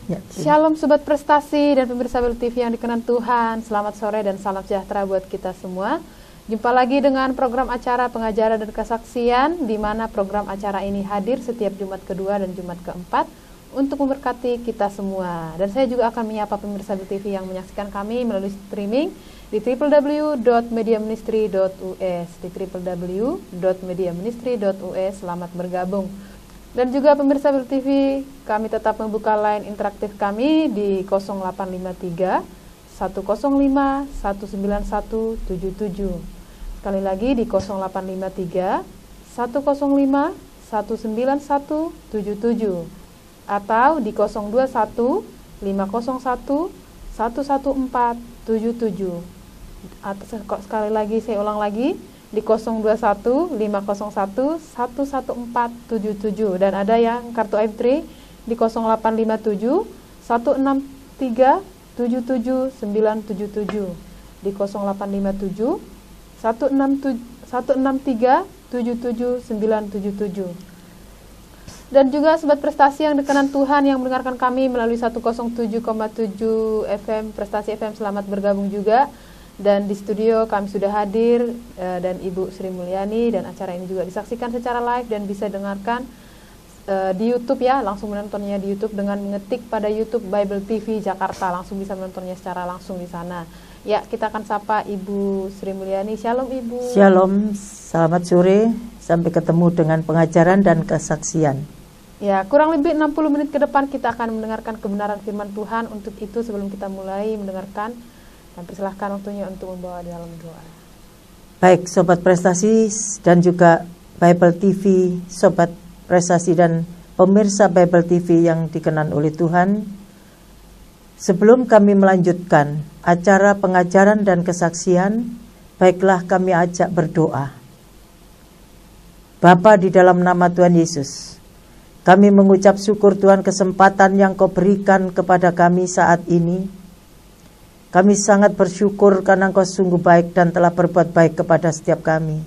Ya, Shalom Sobat Prestasi dan pemirsa Bel TV yang dikenan Tuhan. Selamat sore dan salam sejahtera buat kita semua. Jumpa lagi dengan program acara pengajaran dan kesaksian, di mana program acara ini hadir setiap Jumat kedua dan Jumat keempat untuk memberkati kita semua. Dan saya juga akan menyapa pemirsa Bel TV yang menyaksikan kami melalui streaming di www.mediaministry.us, di www.mediaministry.us. Selamat bergabung. Dan juga pemirsa Bel TV, kami tetap membuka line interaktif kami di 0853 105 191 77. Sekali lagi di 0853 105 191 77 atau di 021 501 114 77. Atau sekali lagi saya ulang lagi di 021 501 114 77, dan ada yang kartu M3 di 0857 163 77 977, di 0857 163 77 977. Dan juga Sobat Prestasi yang dikenan Tuhan yang mendengarkan kami melalui 107,7 FM Prestasi FM, selamat bergabung juga. Dan di studio kami sudah hadir dan Ibu Sri Mulyani, dan acara ini juga disaksikan secara live dan bisa dengarkan di YouTube ya, langsung menontonnya di YouTube dengan mengetik pada YouTube Bible TV Jakarta, langsung bisa menontonnya secara langsung di sana. Ya, kita akan sapa Ibu Sri Mulyani. Shalom Ibu. Shalom, selamat sore, sampai ketemu dengan pengajaran dan kesaksian. Ya, kurang lebih 60 menit ke depan kita akan mendengarkan kebenaran firman Tuhan. Untuk itu sebelum kita mulai mendengarkan, dan persilahkan waktunya untuk membawa di dalam doa. Baik, Sobat Prestasi dan juga Bible TV, Sobat Prestasi dan pemirsa Bible TV yang dikenan oleh Tuhan, sebelum kami melanjutkan acara pengajaran dan kesaksian, baiklah kami ajak berdoa. Bapa, di dalam nama Tuhan Yesus, kami mengucap syukur Tuhan kesempatan yang Kau berikan kepada kami saat ini. Kami sangat bersyukur karena Engkau sungguh baik dan telah berbuat baik kepada setiap kami.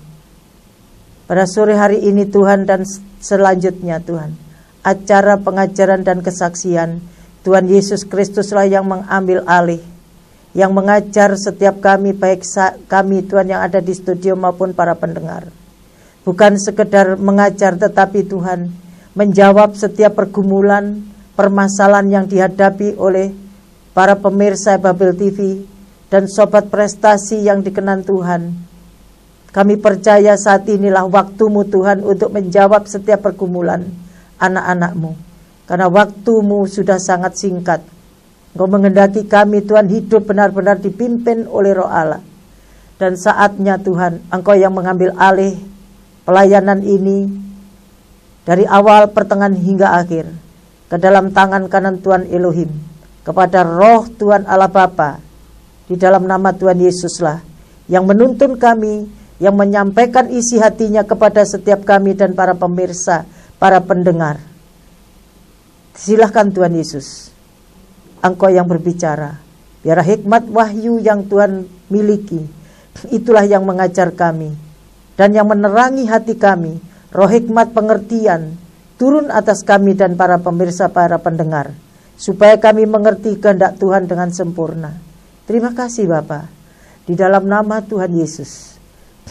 Pada sore hari ini Tuhan, dan selanjutnya Tuhan, acara pengajaran dan kesaksian, Tuhan Yesus Kristuslah yang mengambil alih, yang mengajar setiap kami, baik kami Tuhan yang ada di studio maupun para pendengar. Bukan sekedar mengajar, tetapi Tuhan menjawab setiap pergumulan, permasalahan yang dihadapi oleh para pemirsa Bible TV dan Sobat Prestasi yang dikenan Tuhan. Kami percaya saat inilah waktumu Tuhan untuk menjawab setiap pergumulan anak-anakmu, karena waktumu sudah sangat singkat. Engkau menghendaki kami Tuhan hidup benar-benar dipimpin oleh Roh Allah. Dan saatnya Tuhan, Engkau yang mengambil alih pelayanan ini dari awal, pertengahan hingga akhir ke dalam tangan kanan Tuhan Elohim, kepada Roh Tuhan Allah Bapa, di dalam nama Tuhan Yesuslah yang menuntun kami, yang menyampaikan isi hatinya kepada setiap kami dan para pemirsa, para pendengar. Silahkan Tuhan Yesus, Engkau yang berbicara. Biar hikmat wahyu yang Tuhan miliki, itulah yang mengajar kami dan yang menerangi hati kami. Roh hikmat pengertian turun atas kami dan para pemirsa, para pendengar, supaya kami mengerti kehendak Tuhan dengan sempurna. Terima kasih Bapa. Di dalam nama Tuhan Yesus,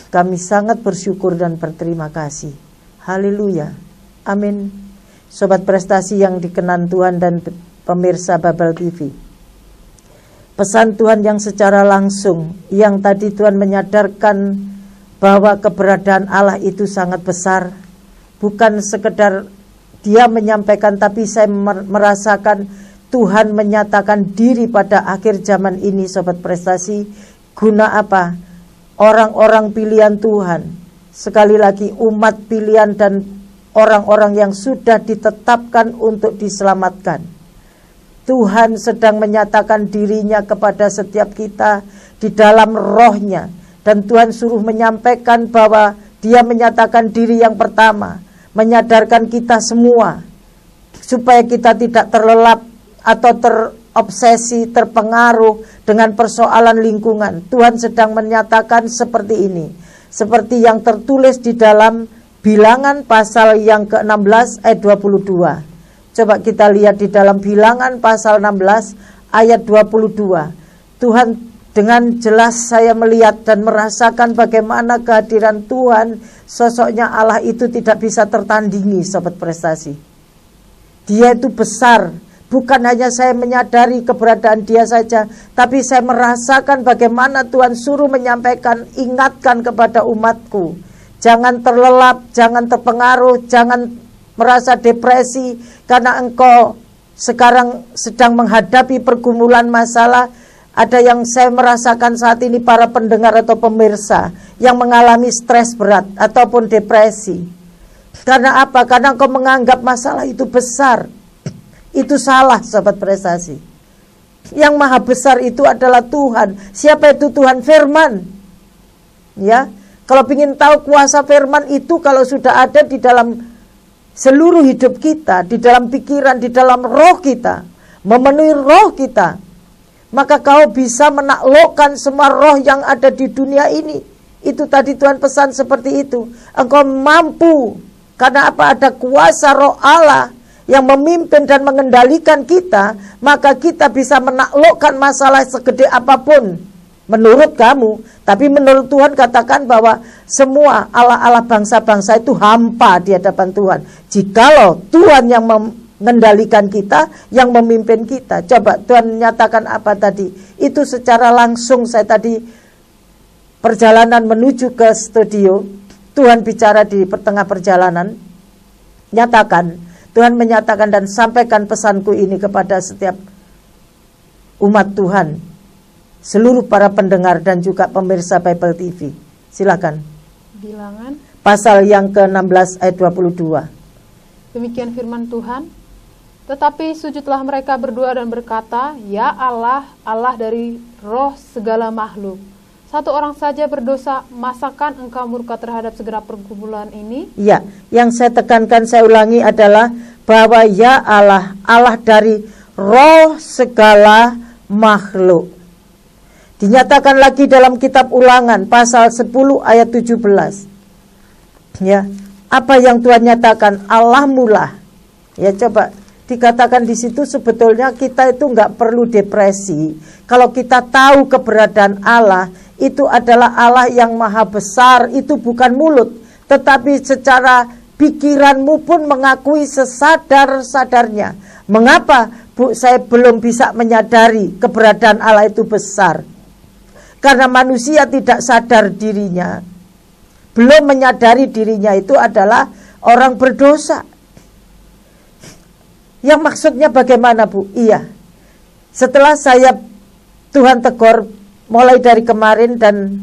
kami sangat bersyukur dan berterima kasih. Haleluya. Amin. Sobat Prestasi yang dikenan Tuhan dan pemirsa Bible TV, pesan Tuhan yang secara langsung, yang tadi Tuhan menyadarkan bahwa keberadaan Allah itu sangat besar. Bukan sekedar Dia menyampaikan, tapi saya merasakan Tuhan menyatakan diri pada akhir zaman ini, Sobat Prestasi. Guna apa? Orang-orang pilihan Tuhan, sekali lagi umat pilihan dan orang-orang yang sudah ditetapkan untuk diselamatkan. Tuhan sedang menyatakan dirinya kepada setiap kita di dalam rohnya. Dan Tuhan suruh menyampaikan bahwa Dia menyatakan diri yang pertama, menyadarkan kita semua supaya kita tidak terlelap atau terobsesi, terpengaruh dengan persoalan lingkungan. Tuhan sedang menyatakan seperti ini, seperti yang tertulis di dalam Bilangan pasal yang ke-16 ayat 22. Coba kita lihat di dalam Bilangan pasal 16 ayat 22. Tuhan, dengan jelas saya melihat dan merasakan bagaimana kehadiran Tuhan, sosoknya Allah itu tidak bisa tertandingi, sobat prestasi. Dia itu besar. Bukan hanya saya menyadari keberadaan dia saja, tapi saya merasakan bagaimana Tuhan suruh menyampaikan, ingatkan kepada umatku. Jangan terlelap, jangan terpengaruh, jangan merasa depresi, karena engkau sekarang sedang menghadapi pergumulan masalah. Ada yang saya merasakan saat ini, para pendengar atau pemirsa yang mengalami stres berat ataupun depresi. Karena apa? Karena engkau menganggap masalah itu besar. Itu salah, sobat prestasi. Yang maha besar itu adalah Tuhan. Siapa itu Tuhan? Firman. Ya, kalau ingin tahu kuasa firman itu, kalau sudah ada di dalam seluruh hidup kita, di dalam pikiran, di dalam roh kita, memenuhi roh kita, maka kau bisa menaklukkan semua roh yang ada di dunia ini. Itu tadi Tuhan pesan seperti itu. Engkau mampu, karena apa? Ada kuasa roh Allah yang memimpin dan mengendalikan kita, maka kita bisa menaklukkan masalah segede apapun menurut kamu. Tapi menurut Tuhan katakan bahwa semua Allah-Allah bangsa-bangsa itu hampa di hadapan Tuhan, jikalau Tuhan yang mengendalikan kita, yang memimpin kita. Coba Tuhan menyatakan apa tadi? Itu secara langsung. Saya tadi perjalanan menuju ke studio, Tuhan bicara di tengah perjalanan, nyatakan, Tuhan menyatakan dan sampaikan pesanku ini kepada setiap umat Tuhan, seluruh para pendengar dan juga pemirsa Bible TV. Silakan. Bilangan pasal yang ke-16 ayat 22. Demikian firman Tuhan. Tetapi sujudlah mereka berdua dan berkata, Ya Allah, Allah dari roh segala makhluk. Satu orang saja berdosa, masakan engkau murka terhadap segala pergumulan ini? Ya, yang saya tekankan, saya ulangi adalah bahwa ya Allah, Allah dari roh segala makhluk. Dinyatakan lagi dalam kitab Ulangan pasal 10 ayat 17. Ya, apa yang Tuhan nyatakan? Allah mula. Ya, coba dikatakan di situ sebetulnya kita itu nggak perlu depresi. Kalau kita tahu keberadaan Allah, itu adalah Allah yang maha besar. Itu bukan mulut, tetapi secara pikiranmu pun mengakui sesadar-sadarnya. Mengapa saya belum bisa menyadari keberadaan Allah itu besar? Karena manusia tidak sadar dirinya, belum menyadari dirinya itu adalah orang berdosa. Yang maksudnya bagaimana, Bu? Iya, setelah Tuhan tegur mulai dari kemarin, dan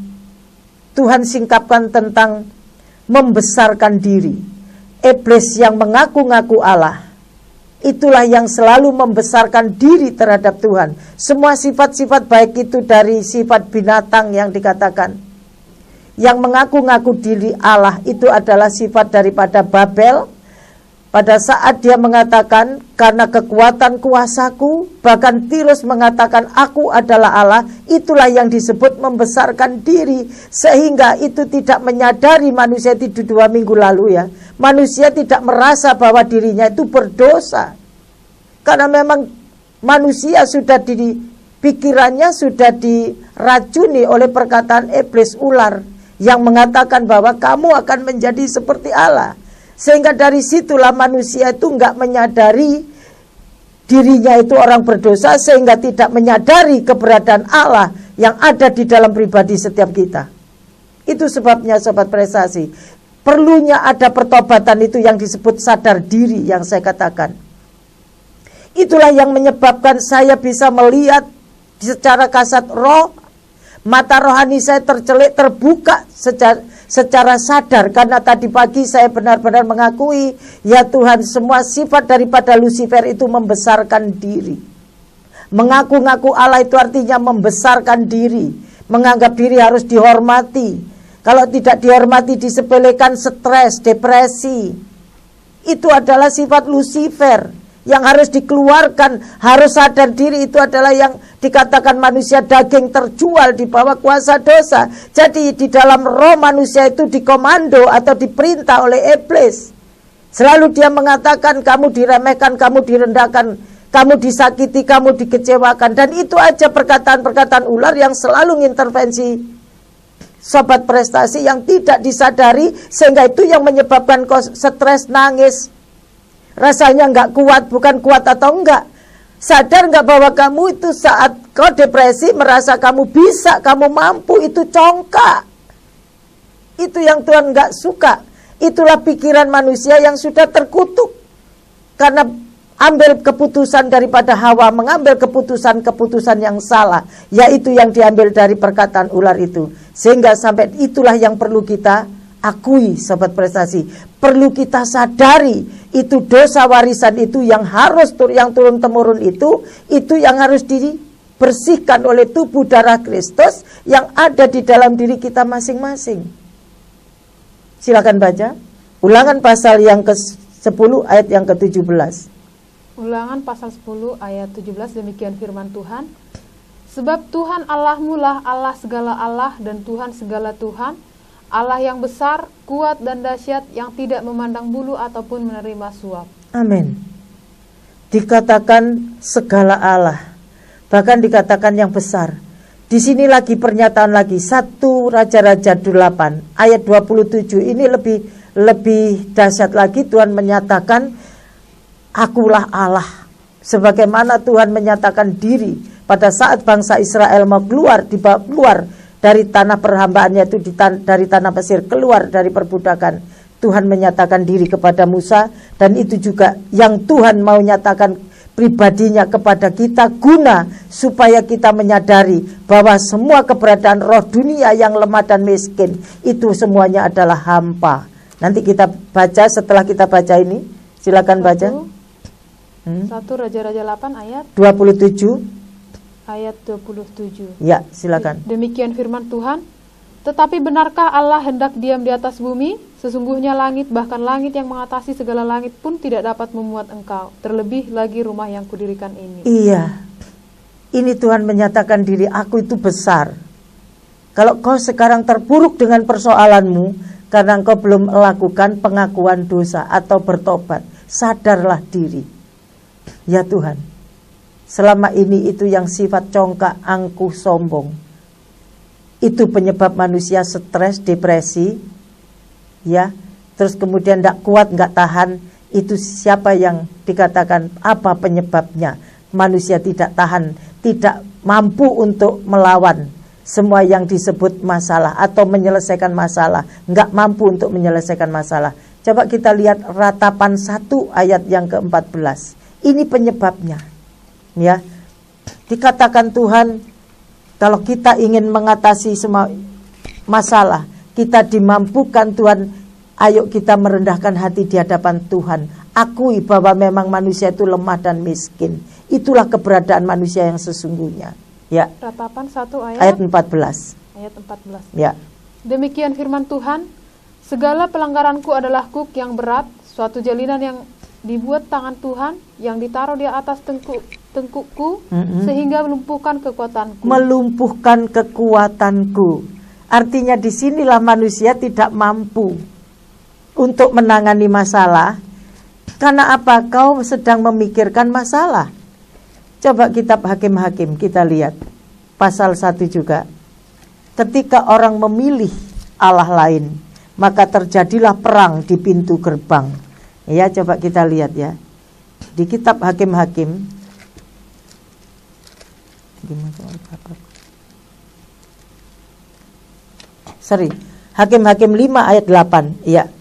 Tuhan singkapkan tentang membesarkan diri. Iblis yang mengaku-ngaku Allah, itulah yang selalu membesarkan diri terhadap Tuhan. Semua sifat-sifat baik itu dari sifat binatang yang dikatakan. Yang mengaku-ngaku diri Allah itu adalah sifat daripada Babel. Pada saat dia mengatakan, karena kekuatan kuasaku, bahkan Tirus mengatakan aku adalah Allah, itulah yang disebut membesarkan diri. Sehingga itu tidak menyadari manusia itu 2 minggu lalu ya. Manusia tidak merasa bahwa dirinya itu berdosa. Karena memang manusia sudah pikirannya sudah diracuni oleh perkataan iblis ular yang mengatakan bahwa kamu akan menjadi seperti Allah. Sehingga dari situlah manusia itu enggak menyadari dirinya itu orang berdosa, sehingga tidak menyadari keberadaan Allah yang ada di dalam pribadi setiap kita. Itu sebabnya sobat prestasi, perlunya ada pertobatan itu yang disebut sadar diri yang saya katakan. Itulah yang menyebabkan saya bisa melihat secara kasat roh, mata rohani saya tercelik, terbuka secara sadar. Karena tadi pagi saya benar-benar mengakui, ya Tuhan, semua sifat daripada Lucifer itu membesarkan diri. Mengaku-ngaku Allah itu artinya membesarkan diri, menganggap diri harus dihormati. Kalau tidak dihormati, disepelekan, stres, depresi. Itu adalah sifat Lucifer yang harus dikeluarkan. Harus sadar diri, itu adalah yang dikatakan manusia daging terjual di bawah kuasa dosa. Jadi di dalam roh manusia itu dikomando atau diperintah oleh iblis. Selalu dia mengatakan kamu diremehkan, kamu direndahkan, kamu disakiti, kamu dikecewakan. Dan itu aja perkataan-perkataan ular yang selalu mengintervensi sobat prestasi yang tidak disadari. Sehingga itu yang menyebabkan kau stres, nangis. Rasanya nggak kuat, bukan kuat atau enggak. Sadar nggak bahwa kamu itu saat kau depresi merasa kamu bisa, kamu mampu, itu congkak. Itu yang Tuhan nggak suka. Itulah pikiran manusia yang sudah terkutuk. Karena ambil keputusan daripada Hawa, mengambil keputusan-keputusan yang salah, yaitu yang diambil dari perkataan ular itu. Sehingga sampai itulah yang perlu kita akui, sobat prestasi. Perlu kita sadari, itu dosa warisan itu yang harus yang turun-temurun itu yang harus dibersihkan oleh tubuh darah Kristus yang ada di dalam diri kita masing-masing. Silakan baca Ulangan pasal yang ke-10 ayat yang ke-17. Ulangan pasal 10 ayat 17, demikian firman Tuhan. Sebab Tuhan Allahmu lah Allah segala Allah dan Tuhan segala Tuhan, Allah yang besar, kuat dan dahsyat, yang tidak memandang bulu ataupun menerima suap. Amin. Dikatakan segala Allah, bahkan dikatakan yang besar. Di sini lagi pernyataan lagi, 1 Raja-Raja 8 ayat 27. Ini lebih dahsyat lagi. Tuhan menyatakan akulah Allah. Sebagaimana Tuhan menyatakan diri pada saat bangsa Israel mau keluar dari tanah perhambaannya itu, dari tanah Mesir, keluar dari perbudakan. Tuhan menyatakan diri kepada Musa, dan itu juga yang Tuhan mau nyatakan pribadinya kepada kita, guna supaya kita menyadari bahwa semua keberadaan roh dunia yang lemah dan miskin itu semuanya adalah hampa. Nanti kita baca, setelah kita baca ini, silakan baca. 1 Raja-Raja 8 ayat 27. Ayat 27. Ya, silakan. Demikian firman Tuhan. Tetapi benarkah Allah hendak diam di atas bumi? Sesungguhnya langit, bahkan langit yang mengatasi segala langit pun tidak dapat memuat engkau. Terlebih lagi rumah yang kudirikan ini. Iya. Ini Tuhan menyatakan diri, aku itu besar. Kalau kau sekarang terpuruk dengan persoalanmu, karena engkau belum melakukan pengakuan dosa atau bertobat, sadarlah diri. Ya Tuhan, selama ini itu yang sifat congkak, angkuh, sombong, itu penyebab manusia stres, depresi, ya. Terus kemudian tidak kuat, nggak tahan. Itu siapa yang dikatakan apa penyebabnya? Manusia tidak tahan, tidak mampu untuk melawan semua yang disebut masalah atau menyelesaikan masalah, nggak mampu untuk menyelesaikan masalah. Coba kita lihat Ratapan 1 ayat yang ke-14. Ini penyebabnya, ya. Dikatakan Tuhan, kalau kita ingin mengatasi semua masalah, kita dimampukan Tuhan, ayo kita merendahkan hati di hadapan Tuhan. Akui bahwa memang manusia itu lemah dan miskin. Itulah keberadaan manusia yang sesungguhnya. Ya. Ratapan 1 ayat 14. Ayat 14. Ya. Demikian firman Tuhan, segala pelanggaranku adalah kuk yang berat, suatu jalinan yang dibuat tangan Tuhan, yang ditaruh di atas tengkukku, sehingga melumpuhkan kekuatanku. Melumpuhkan kekuatanku. Artinya disinilah manusia tidak mampu untuk menangani masalah. Karena apa? Kau sedang memikirkan masalah. Coba kitab Hakim-Hakim kita lihat pasal 1 juga. Ketika orang memilih Allah lain, maka terjadilah perang di pintu gerbang. Ya, coba kita lihat ya. Di kitab Hakim-Hakim. Hakim-Hakim 5 ayat 8. Ya.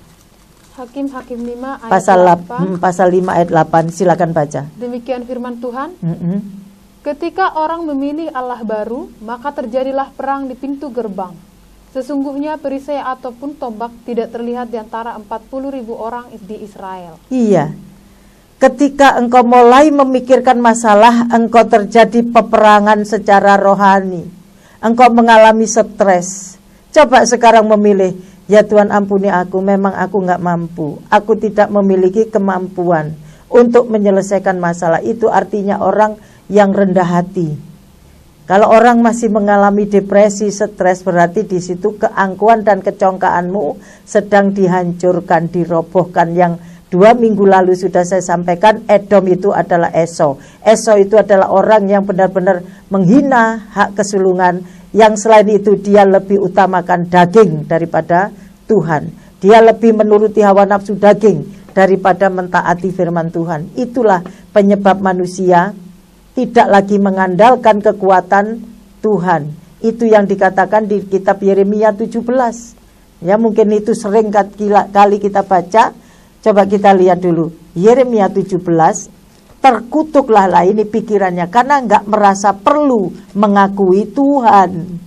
Hakim-Hakim 5 ayat pasal 5 ayat 8. Silakan baca. Demikian firman Tuhan. Ketika orang memilih Allah baru, maka terjadilah perang di pintu gerbang. Sesungguhnya perisai ataupun tombak tidak terlihat di antara 40.000 orang di Israel. Iya. Ketika engkau mulai memikirkan masalah, engkau terjadi peperangan secara rohani. Engkau mengalami stres. Coba sekarang memilih, ya Tuhan ampuni aku, memang aku nggak mampu. Aku tidak memiliki kemampuan untuk menyelesaikan masalah. Itu artinya orang yang rendah hati. Kalau orang masih mengalami depresi, stres, berarti di situ keangkuhan dan kecongkaanmu sedang dihancurkan, dirobohkan. Yang 2 minggu lalu sudah saya sampaikan, Edom itu adalah Esau. Esau itu adalah orang yang benar-benar menghina hak kesulungan, yang selain itu dia lebih utamakan daging daripada Tuhan. Dia lebih menuruti hawa nafsu daging daripada mentaati firman Tuhan. Itulah penyebab manusia tidak lagi mengandalkan kekuatan Tuhan. Itu yang dikatakan di kitab Yeremia 17. Ya, mungkin itu sering kali kita baca. Coba kita lihat dulu Yeremia 17. Terkutuklah lah ini pikirannya, karena nggak merasa perlu mengakui Tuhan.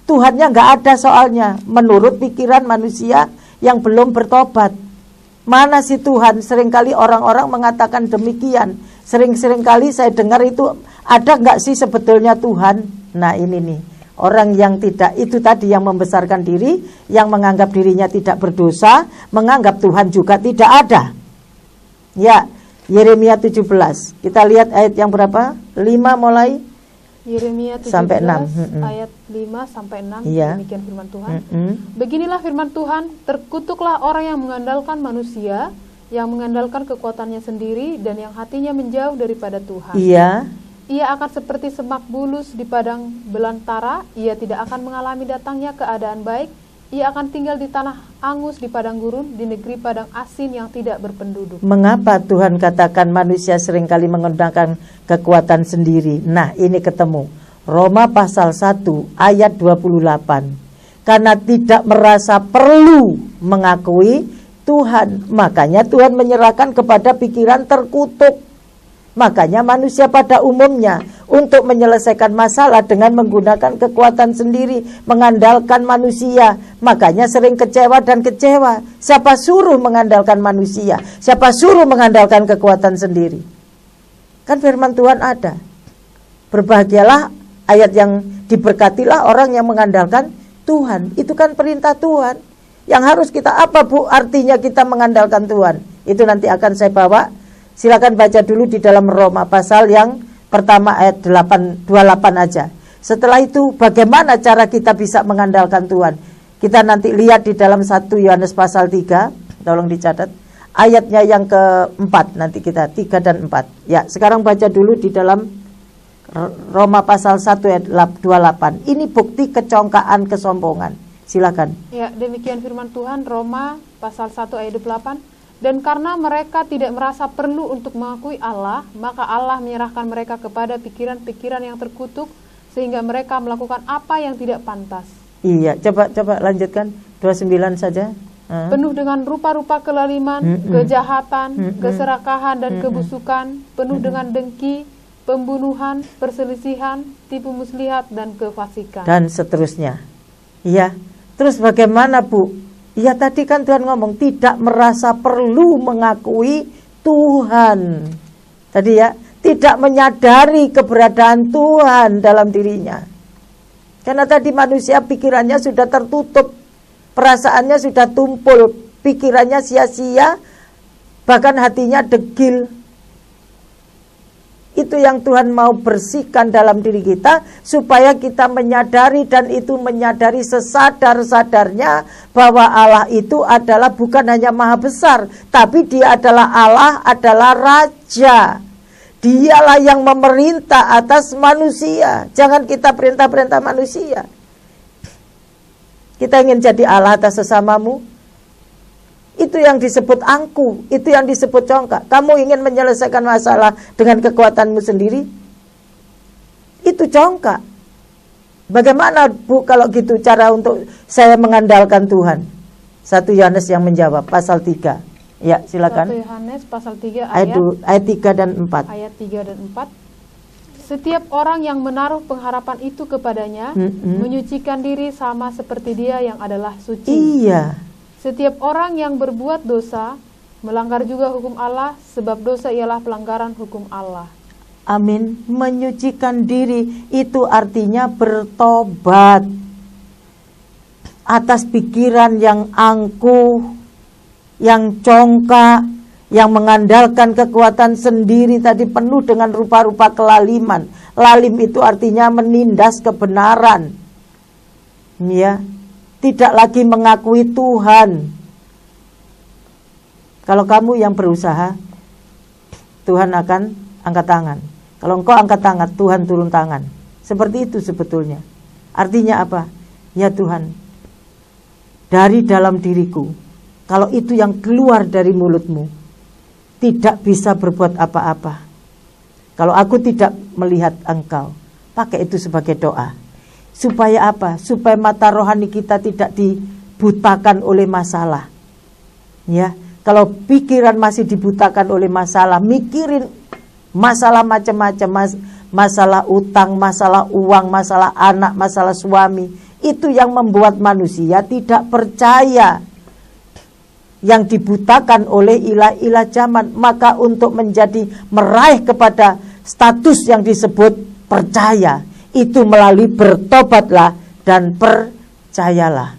Tuhannya nggak ada soalnya, menurut pikiran manusia yang belum bertobat. Mana sih Tuhan? Seringkali orang-orang mengatakan demikian. Sering-sering kali saya dengar itu, ada nggak sih sebetulnya Tuhan? Nah ini nih, orang yang tidak, itu tadi yang membesarkan diri, yang menganggap dirinya tidak berdosa, menganggap Tuhan juga tidak ada. Ya, Yeremia 17. Kita lihat ayat yang berapa? 5 mulai Yeremia 17 sampai 6. Ayat 5 sampai 6. Ya. Demikian firman Tuhan. Beginilah firman Tuhan, terkutuklah orang yang mengandalkan manusia, yang mengandalkan kekuatannya sendiri, dan yang hatinya menjauh daripada Tuhan. Iya. Ia akan seperti semak bulus di padang belantara. Ia tidak akan mengalami datangnya keadaan baik. Ia akan tinggal di tanah angus, di padang gurun, di negeri padang asin yang tidak berpenduduk. Mengapa Tuhan katakan manusia seringkali menggunakan kekuatan sendiri? Nah ini ketemu Roma pasal 1 ayat 28. Karena tidak merasa perlu mengakui Tuhan, makanya Tuhan menyerahkan kepada pikiran terkutuk. Makanya manusia pada umumnya untuk menyelesaikan masalah dengan menggunakan kekuatan sendiri, mengandalkan manusia. Makanya sering kecewa dan kecewa. Siapa suruh mengandalkan manusia? Siapa suruh mengandalkan kekuatan sendiri? Kan firman Tuhan ada. Berbahagialah, ayat yang diberkatilah orang yang mengandalkan Tuhan. Itu kan perintah Tuhan. Yang harus kita, apa Bu artinya kita mengandalkan Tuhan? Itu nanti akan saya bawa. Silakan baca dulu di dalam Roma pasal yang pertama ayat 28 aja. Setelah itu bagaimana cara kita bisa mengandalkan Tuhan? Kita nanti lihat di dalam 1 Yohanes pasal 3. Tolong dicatat. Ayatnya yang keempat nanti kita 3 dan 4. Ya, sekarang baca dulu di dalam Roma pasal 1 ayat 28. Ini bukti kecongkaan, kesombongan. Silakan. Ya, demikian firman Tuhan, Roma pasal 1 ayat 28. Dan karena mereka tidak merasa perlu untuk mengakui Allah, maka Allah menyerahkan mereka kepada pikiran-pikiran yang terkutuk, sehingga mereka melakukan apa yang tidak pantas. Iya, coba lanjutkan 29 saja. Penuh dengan rupa-rupa kelaliman, kejahatan, keserakahan dan kebusukan, penuh dengan dengki, pembunuhan, perselisihan, tipu muslihat dan kefasikan. Dan seterusnya. Iya. Terus bagaimana Bu? Ya tadi kan Tuhan ngomong tidak merasa perlu mengakui Tuhan. Tadi ya, tidak menyadari keberadaan Tuhan dalam dirinya. Karena tadi manusia pikirannya sudah tertutup, perasaannya sudah tumpul, pikirannya sia-sia, bahkan hatinya degil. Itu yang Tuhan mau bersihkan dalam diri kita, supaya kita menyadari, dan itu menyadari sesadar-sadarnya bahwa Allah itu adalah bukan hanya maha besar, tapi dia adalah Allah, adalah Raja. Dialah yang memerintah atas manusia. Jangan kita perintah-perintah manusia. Kita ingin jadi Allah atas sesamamu, itu yang disebut angku, itu yang disebut congkak. Kamu ingin menyelesaikan masalah dengan kekuatanmu sendiri, itu congkak. Bagaimana Bu kalau gitu cara untuk saya mengandalkan Tuhan? 1 Yohanes yang menjawab pasal 3. Ya, silakan. 1 Yohanes pasal 3 ayat 3 dan 4. Ayat 3 dan 4. Setiap orang yang menaruh pengharapan itu kepadanya menyucikan diri sama seperti Dia yang adalah suci. Iya. Setiap orang yang berbuat dosa melanggar juga hukum Allah, sebab dosa ialah pelanggaran hukum Allah. Amin. Menyucikan diri itu artinya bertobat atas pikiran yang angkuh, yang congkak, yang mengandalkan kekuatan sendiri, tadi penuh dengan rupa-rupa kelaliman. Lalim itu artinya menindas kebenaran. Ya. Tidak lagi mengakui Tuhan. Kalau kamu yang berusaha, Tuhan akan angkat tangan. Kalau engkau angkat tangan, Tuhan turun tangan. Seperti itu sebetulnya. Artinya apa? Ya Tuhan, dari dalam diriku, kalau itu yang keluar dari mulutmu, tidak bisa berbuat apa-apa. Kalau aku tidak melihat engkau, pakai itu sebagai doa. Supaya apa? Supaya mata rohani kita tidak dibutakan oleh masalah. Ya, kalau pikiran masih dibutakan oleh masalah, mikirin masalah macam-macam, masalah utang, masalah uang, masalah anak, masalah suami, itu yang membuat manusia tidak percaya, yang dibutakan oleh ilah-ilah zaman. Maka untuk meraih kepada status yang disebut percaya, itu melalui bertobatlah dan percayalah.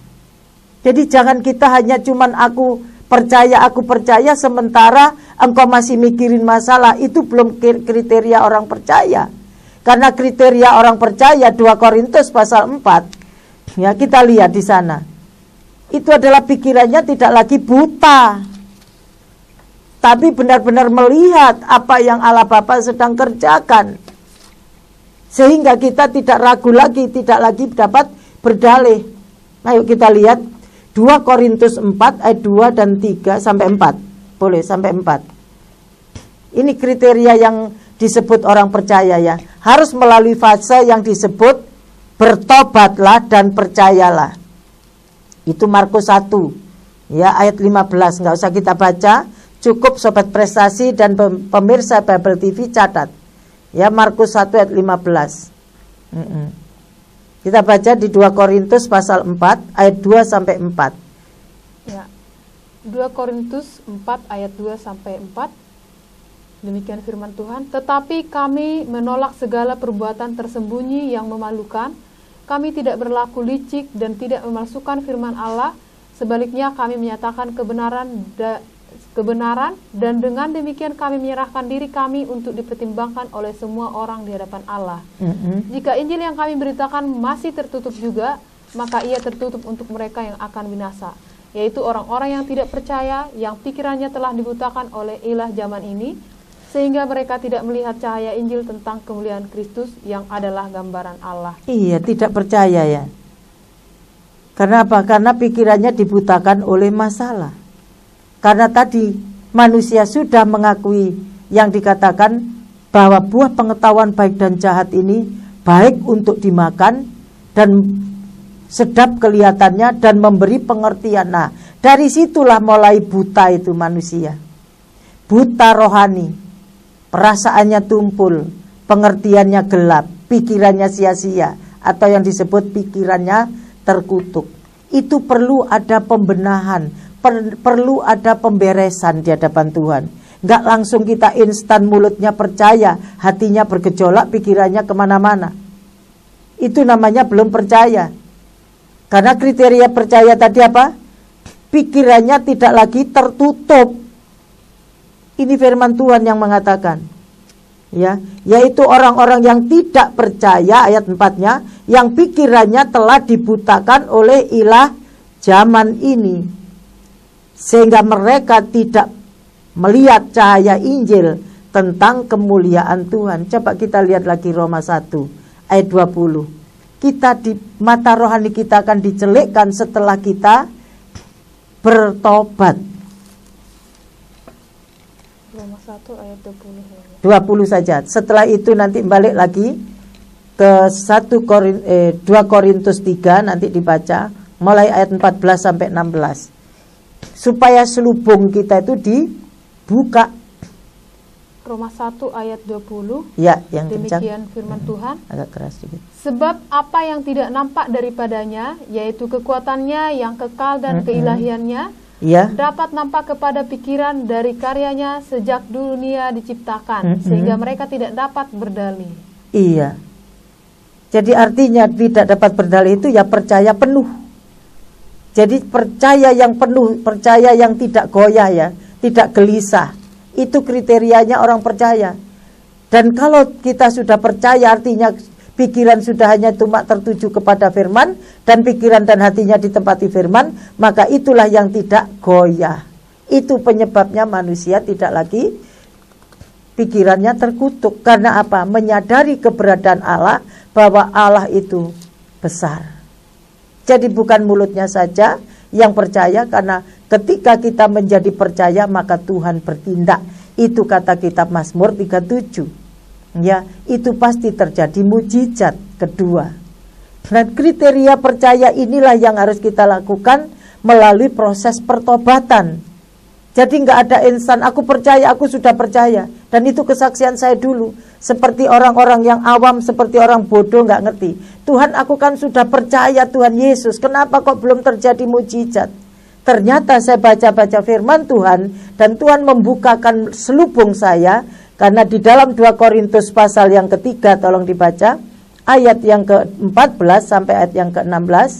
Jadi jangan kita hanya cuman aku percaya, sementara engkau masih mikirin masalah. Itu belum kriteria orang percaya. Karena kriteria orang percaya 2 Korintus pasal 4, ya, kita lihat di sana. Itu adalah pikirannya tidak lagi buta, tapi benar-benar melihat apa yang Allah Bapa sedang kerjakan. Sehingga kita tidak ragu lagi, tidak lagi dapat berdalih. Ayo kita lihat 2 Korintus 4 ayat 2 dan 3 sampai 4. Boleh sampai 4. Ini kriteria yang disebut orang percaya, ya. Harus melalui fase yang disebut bertobatlah dan percayalah. Itu Markus 1, ya, ayat 15. Nggak usah kita baca, cukup Sobat Prestasi dan pemirsa Bible TV catat. Ya, Markus 1 ayat 15. Kita baca di 2 Korintus pasal 4 ayat 2 sampai 4. Ya. 2 Korintus 4 ayat 2 sampai 4. Demikian firman Tuhan. Tetapi kami menolak segala perbuatan tersembunyi yang memalukan. Kami tidak berlaku licik dan tidak memalsukan firman Allah. Sebaliknya kami menyatakan kebenaran dan dengan demikian kami menyerahkan diri kami untuk dipertimbangkan oleh semua orang di hadapan Allah. Jika Injil yang kami beritakan masih tertutup juga, maka ia tertutup untuk mereka yang akan binasa, yaitu orang-orang yang tidak percaya, yang pikirannya telah dibutakan oleh ilah zaman ini, sehingga mereka tidak melihat cahaya Injil tentang kemuliaan Kristus yang adalah gambaran Allah. Iya, tidak percaya, ya. Karena apa? Karena pikirannya dibutakan oleh masalah. Karena tadi manusia sudah mengakui yang dikatakan bahwa buah pengetahuan baik dan jahat ini baik untuk dimakan dan sedap kelihatannya dan memberi pengertian. Nah, dari situlah mulai buta itu manusia. Buta rohani. Perasaannya tumpul, pengertiannya gelap, pikirannya sia-sia, atau yang disebut pikirannya terkutuk. Itu perlu ada pembenahan, perlu ada pemberesan di hadapan Tuhan. Nggak langsung kita instan mulutnya percaya, hatinya bergejolak, pikirannya kemana-mana. Itu namanya belum percaya. Karena kriteria percaya tadi apa? Pikirannya tidak lagi tertutup. Ini firman Tuhan yang mengatakan, ya, yaitu orang-orang yang tidak percaya, ayat 4-nya, yang pikirannya telah dibutakan oleh ilah zaman ini, sehingga mereka tidak melihat cahaya Injil tentang kemuliaan Tuhan. Coba kita lihat lagi Roma 1 ayat 20. Kita di mata rohani kita akan dicelikkan setelah kita bertobat. Roma 1 ayat 20. 20 saja. Setelah itu nanti balik lagi ke 2 Korintus 3, nanti dibaca mulai ayat 14 sampai 16. Supaya selubung kita itu dibuka. Roma 1 ayat 20. Ya, yang demikian firman Tuhan. Agak keras sedikit. Sebab apa yang tidak nampak daripadanya, yaitu kekuatannya yang kekal dan keilahiannya, ya, dapat nampak kepada pikiran dari karyanya sejak dunia diciptakan, sehingga mereka tidak dapat berdalih. Iya. Jadi artinya tidak dapat berdalih itu ya percaya penuh. Jadi percaya yang penuh, percaya yang tidak goyah, ya, tidak gelisah. Itu kriterianya orang percaya. Dan kalau kita sudah percaya, artinya pikiran sudah hanya cuma tertuju kepada firman, dan pikiran dan hatinya ditempati firman, maka itulah yang tidak goyah. Itu penyebabnya manusia tidak lagi pikirannya terkutuk. Karena apa? Menyadari keberadaan Allah, bahwa Allah itu besar. Jadi bukan mulutnya saja yang percaya, karena ketika kita menjadi percaya maka Tuhan bertindak. Itu kata kitab Mazmur 37. Ya, itu pasti terjadi mujizat kedua. Dan kriteria percaya inilah yang harus kita lakukan melalui proses pertobatan. Jadi nggak ada instan, aku percaya, aku sudah percaya. Dan itu kesaksian saya dulu. Seperti orang-orang yang awam, seperti orang bodoh nggak ngerti. Tuhan, aku kan sudah percaya Tuhan Yesus, kenapa kok belum terjadi mujizat? Ternyata saya baca-baca firman Tuhan, dan Tuhan membukakan selubung saya. Karena di dalam 2 Korintus pasal yang ketiga, tolong dibaca, ayat yang ke-14 sampai ayat yang ke-16.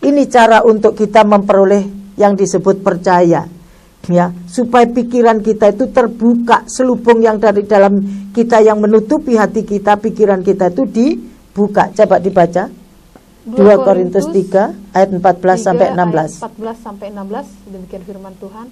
Ini cara untuk kita memperoleh yang disebut percaya. Ya, supaya pikiran kita itu terbuka, selubung yang dari dalam kita yang menutupi hati kita, pikiran kita itu dibuka. Coba dibaca 2 Korintus 3 ayat 14 sampai 16. 14 sampai 16, demikian firman Tuhan.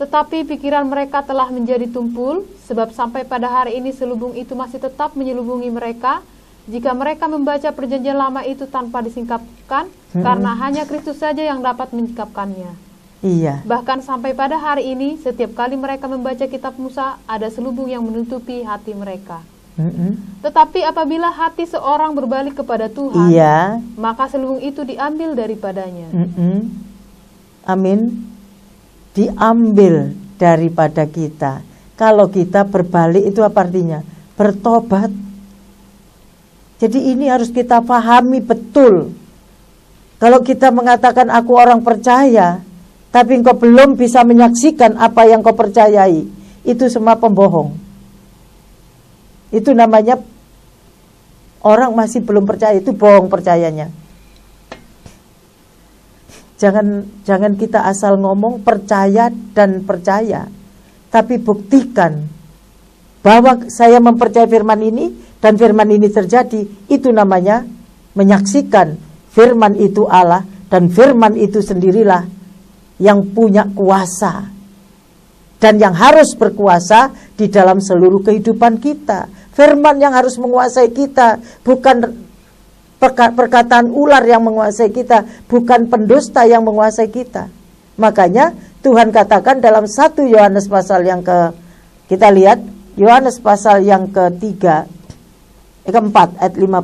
Tetapi pikiran mereka telah menjadi tumpul, sebab sampai pada hari ini selubung itu masih tetap menyelubungi mereka. Jika mereka membaca perjanjian lama itu tanpa disingkapkan, karena hanya Kristus saja yang dapat menyingkapkannya. Iya. Bahkan sampai pada hari ini, setiap kali mereka membaca kitab Musa, ada selubung yang menutupi hati mereka. Tetapi apabila hati seorang berbalik kepada Tuhan, iya, maka selubung itu diambil daripadanya. Amin. Diambil daripada kita. Kalau kita berbalik, itu apa artinya? Bertobat. Jadi ini harus kita pahami betul. Kalau kita mengatakan aku orang percaya, tapi engkau belum bisa menyaksikan apa yang kau percayai, itu semua pembohong. Itu namanya orang masih belum percaya, itu bohong percayanya. Jangan kita asal ngomong percaya dan percaya, tapi buktikan bahwa saya mempercayai firman ini dan firman ini terjadi. Itu namanya menyaksikan firman itu Allah, dan firman itu sendirilah yang punya kuasa dan yang harus berkuasa di dalam seluruh kehidupan kita. Firman yang harus menguasai kita, bukan perkataan ular yang menguasai kita, bukan pendusta yang menguasai kita. Makanya Tuhan katakan dalam 1 Yohanes pasal yang kita lihat Yohanes pasal yang keempat ayat 10.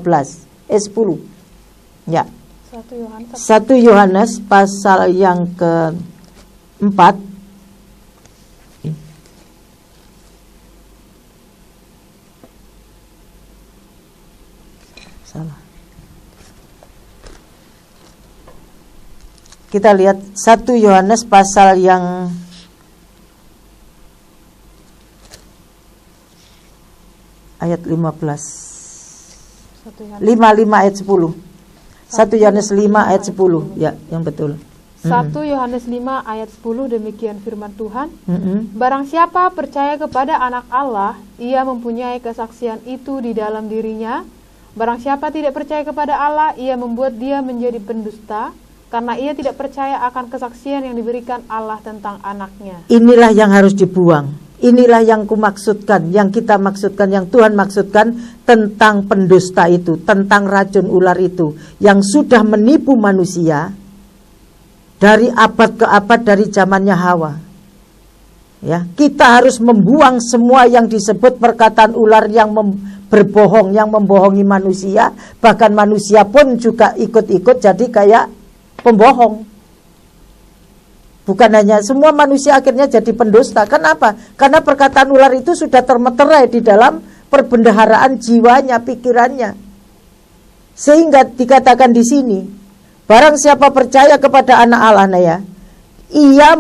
Ya. 1 Yohanes pasal yang ke-4 salah. Kita lihat 1 Yohanes pasal yang ayat 15. 55 ayat 10. 1 Yohanes 5 ayat 10. Ya, yang betul. 1 Yohanes 5 ayat 10, demikian firman Tuhan. Barang siapa percaya kepada anak Allah, ia mempunyai kesaksian itu di dalam dirinya. Barang siapa tidak percaya kepada Allah, ia membuat dia menjadi pendusta, karena ia tidak percaya akan kesaksian yang diberikan Allah tentang anaknya. Inilah yang harus dibuang. Inilah yang kumaksudkan, yang kita maksudkan, yang Tuhan maksudkan tentang pendusta itu, tentang racun ular itu yang sudah menipu manusia dari abad ke abad, dari zamannya Hawa. Ya, kita harus membuang semua yang disebut perkataan ular yang berbohong, yang membohongi manusia. Bahkan manusia pun juga ikut-ikut jadi kayak pembohong. Bukan hanya semua manusia akhirnya jadi pendusta. Kenapa? Karena perkataan ular itu sudah termeterai di dalam perbendaharaan jiwanya, pikirannya. Sehingga dikatakan di sini, barang siapa percaya kepada anak Allah, ya, ia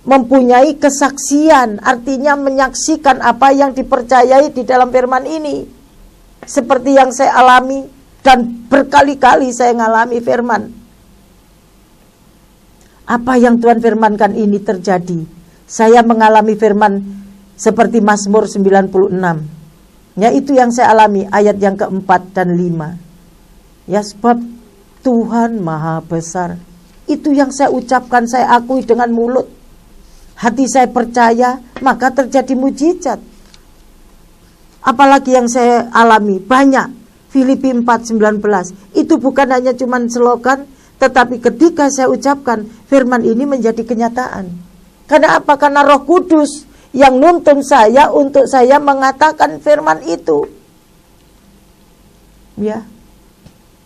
mempunyai kesaksian, artinya menyaksikan apa yang dipercayai di dalam firman ini. Seperti yang saya alami, dan berkali-kali saya mengalami firman. Apa yang Tuhan firmankan ini terjadi. Saya mengalami firman seperti Mazmur 96. Ya, itu yang saya alami, ayat yang keempat dan 5. Ya, sebab Tuhan maha besar. Itu yang saya ucapkan, saya akui dengan mulut. hati saya percaya, maka terjadi mujizat. Apalagi yang saya alami banyak. Filipi 4:19 itu bukan hanya cuman slogan, tetapi ketika saya ucapkan firman ini menjadi kenyataan. Karena apa? Karena Roh Kudus yang nuntun saya untuk saya mengatakan firman itu. Ya.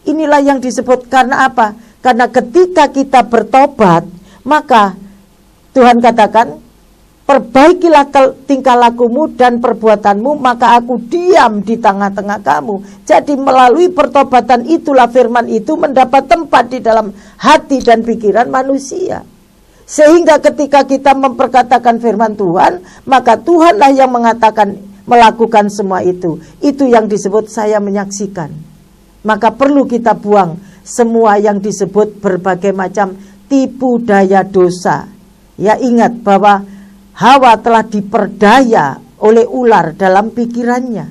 Inilah yang disebut karena apa? Karena ketika kita bertobat, maka Tuhan katakan, perbaikilah tingkah lakumu dan perbuatanmu, maka aku diam di tengah-tengah kamu. Jadi melalui pertobatan itulah firman itu mendapat tempat di dalam hati dan pikiran manusia. Sehingga ketika kita memperkatakan firman Tuhan, maka Tuhanlah yang melakukan semua itu. Itu yang disebut saya menyaksikan. Maka perlu kita buang semua yang disebut berbagai macam tipu daya dosa. Ya, ingat bahwa Hawa telah diperdaya oleh ular dalam pikirannya.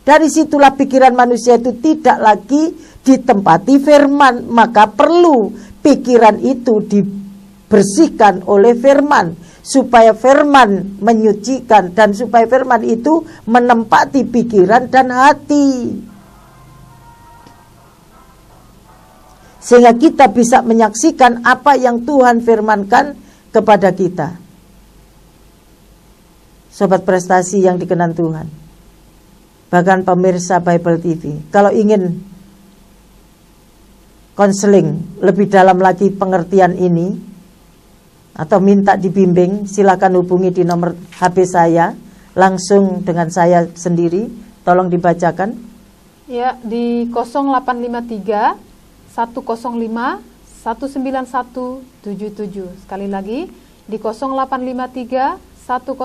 Dari situlah pikiran manusia itu tidak lagi ditempati firman. Maka perlu pikiran itu dibersihkan oleh firman, supaya firman menyucikan dan supaya firman itu menempati pikiran dan hati, sehingga kita bisa menyaksikan apa yang Tuhan firmankan kepada kita. Sobat prestasi yang dikenan Tuhan, bahkan pemirsa Bible TV, kalau ingin konseling lebih dalam lagi pengertian ini atau minta dibimbing, silakan hubungi di nomor HP saya langsung dengan saya sendiri. Tolong dibacakan. Ya, di 0853 105 19177. Sekali lagi di 0853 105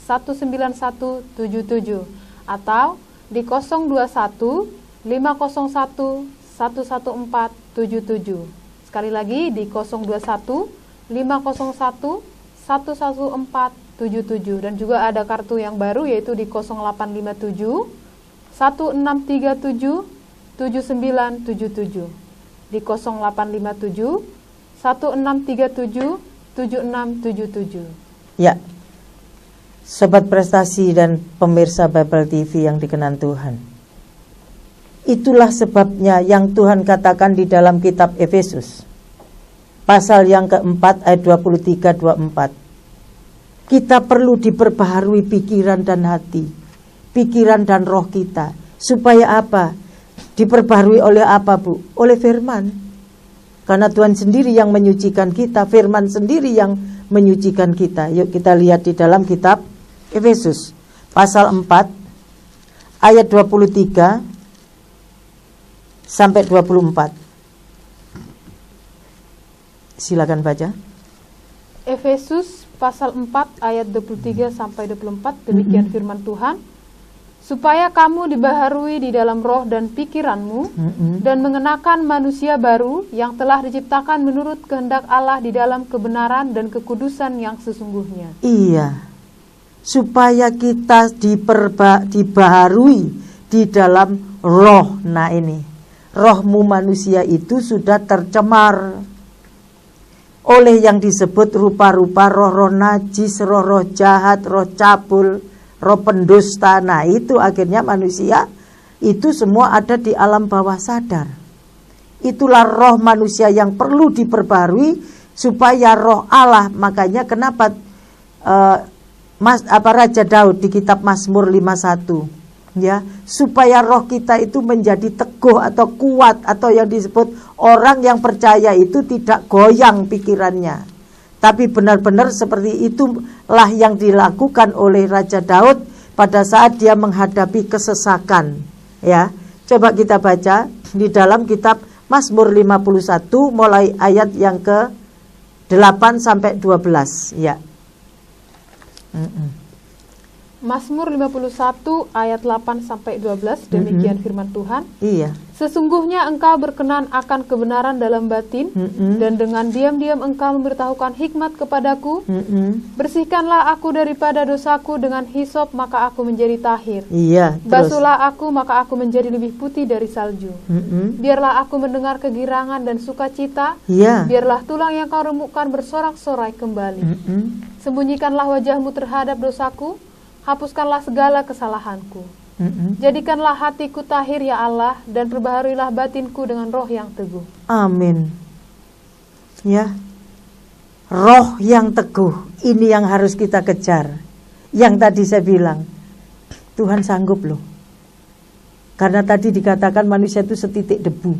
19177 atau di 021 501 11477. Sekali lagi di 021 501 11477. Dan juga ada kartu yang baru yaitu di 0857 1637 7977. Di 0857 1637 7677. Ya, sobat prestasi dan pemirsa Bible TV yang dikenan Tuhan, itulah sebabnya yang Tuhan katakan di dalam kitab Efesus pasal yang keempat ayat 23-24, kita perlu diperbaharui pikiran dan hati, pikiran dan roh kita. Supaya apa? Diperbaharui oleh apa, Bu? Oleh firman. Karena Tuhan sendiri yang menyucikan kita, firman sendiri yang menyucikan kita. Yuk kita lihat di dalam kitab Efesus pasal 4 ayat 23 sampai 24. Silakan baca. Efesus pasal 4 ayat 23 sampai 24. Demikian firman Tuhan. Supaya kamu dibaharui di dalam roh dan pikiranmu, dan mengenakan manusia baru yang telah diciptakan menurut kehendak Allah di dalam kebenaran dan kekudusan yang sesungguhnya. Iya, supaya kita dibaharui di dalam roh. Nah ini, rohmu manusia itu sudah tercemar oleh yang disebut rupa-rupa roh-roh najis, roh-roh jahat, roh cabul, roh pendusta. Nah itu akhirnya manusia itu semua ada di alam bawah sadar. Itulah roh manusia yang perlu diperbarui supaya roh Allah. Makanya kenapa Raja Daud di kitab Mazmur 51, ya, supaya roh kita itu menjadi teguh atau kuat, atau yang disebut orang yang percaya itu tidak goyang pikirannya. Tapi benar-benar seperti itulah yang dilakukan oleh Raja Daud pada saat dia menghadapi kesesakan. Ya, coba kita baca di dalam kitab Mazmur 51 mulai ayat yang ke-8 sampai 12. Ya. Mazmur 51 ayat 8 sampai 12, demikian firman Tuhan. Iya. Sesungguhnya engkau berkenan akan kebenaran dalam batin, dan dengan diam-diam engkau memberitahukan hikmat kepadaku. Bersihkanlah aku daripada dosaku dengan hisop, maka aku menjadi tahir. Iya. Basuhlah aku, maka aku menjadi lebih putih dari salju. Biarlah aku mendengar kegirangan dan sukacita. Iya. Biarlah tulang yang kau remukkan bersorak-sorai kembali. Sembunyikanlah wajahmu terhadap dosaku, hapuskanlah segala kesalahanku. Jadikanlah hatiku tahir ya Allah, dan perbaharuilah batinku dengan roh yang teguh. Amin. Ya, roh yang teguh, ini yang harus kita kejar. Yang tadi saya bilang, Tuhan sanggup loh. Karena tadi dikatakan manusia itu setitik debu.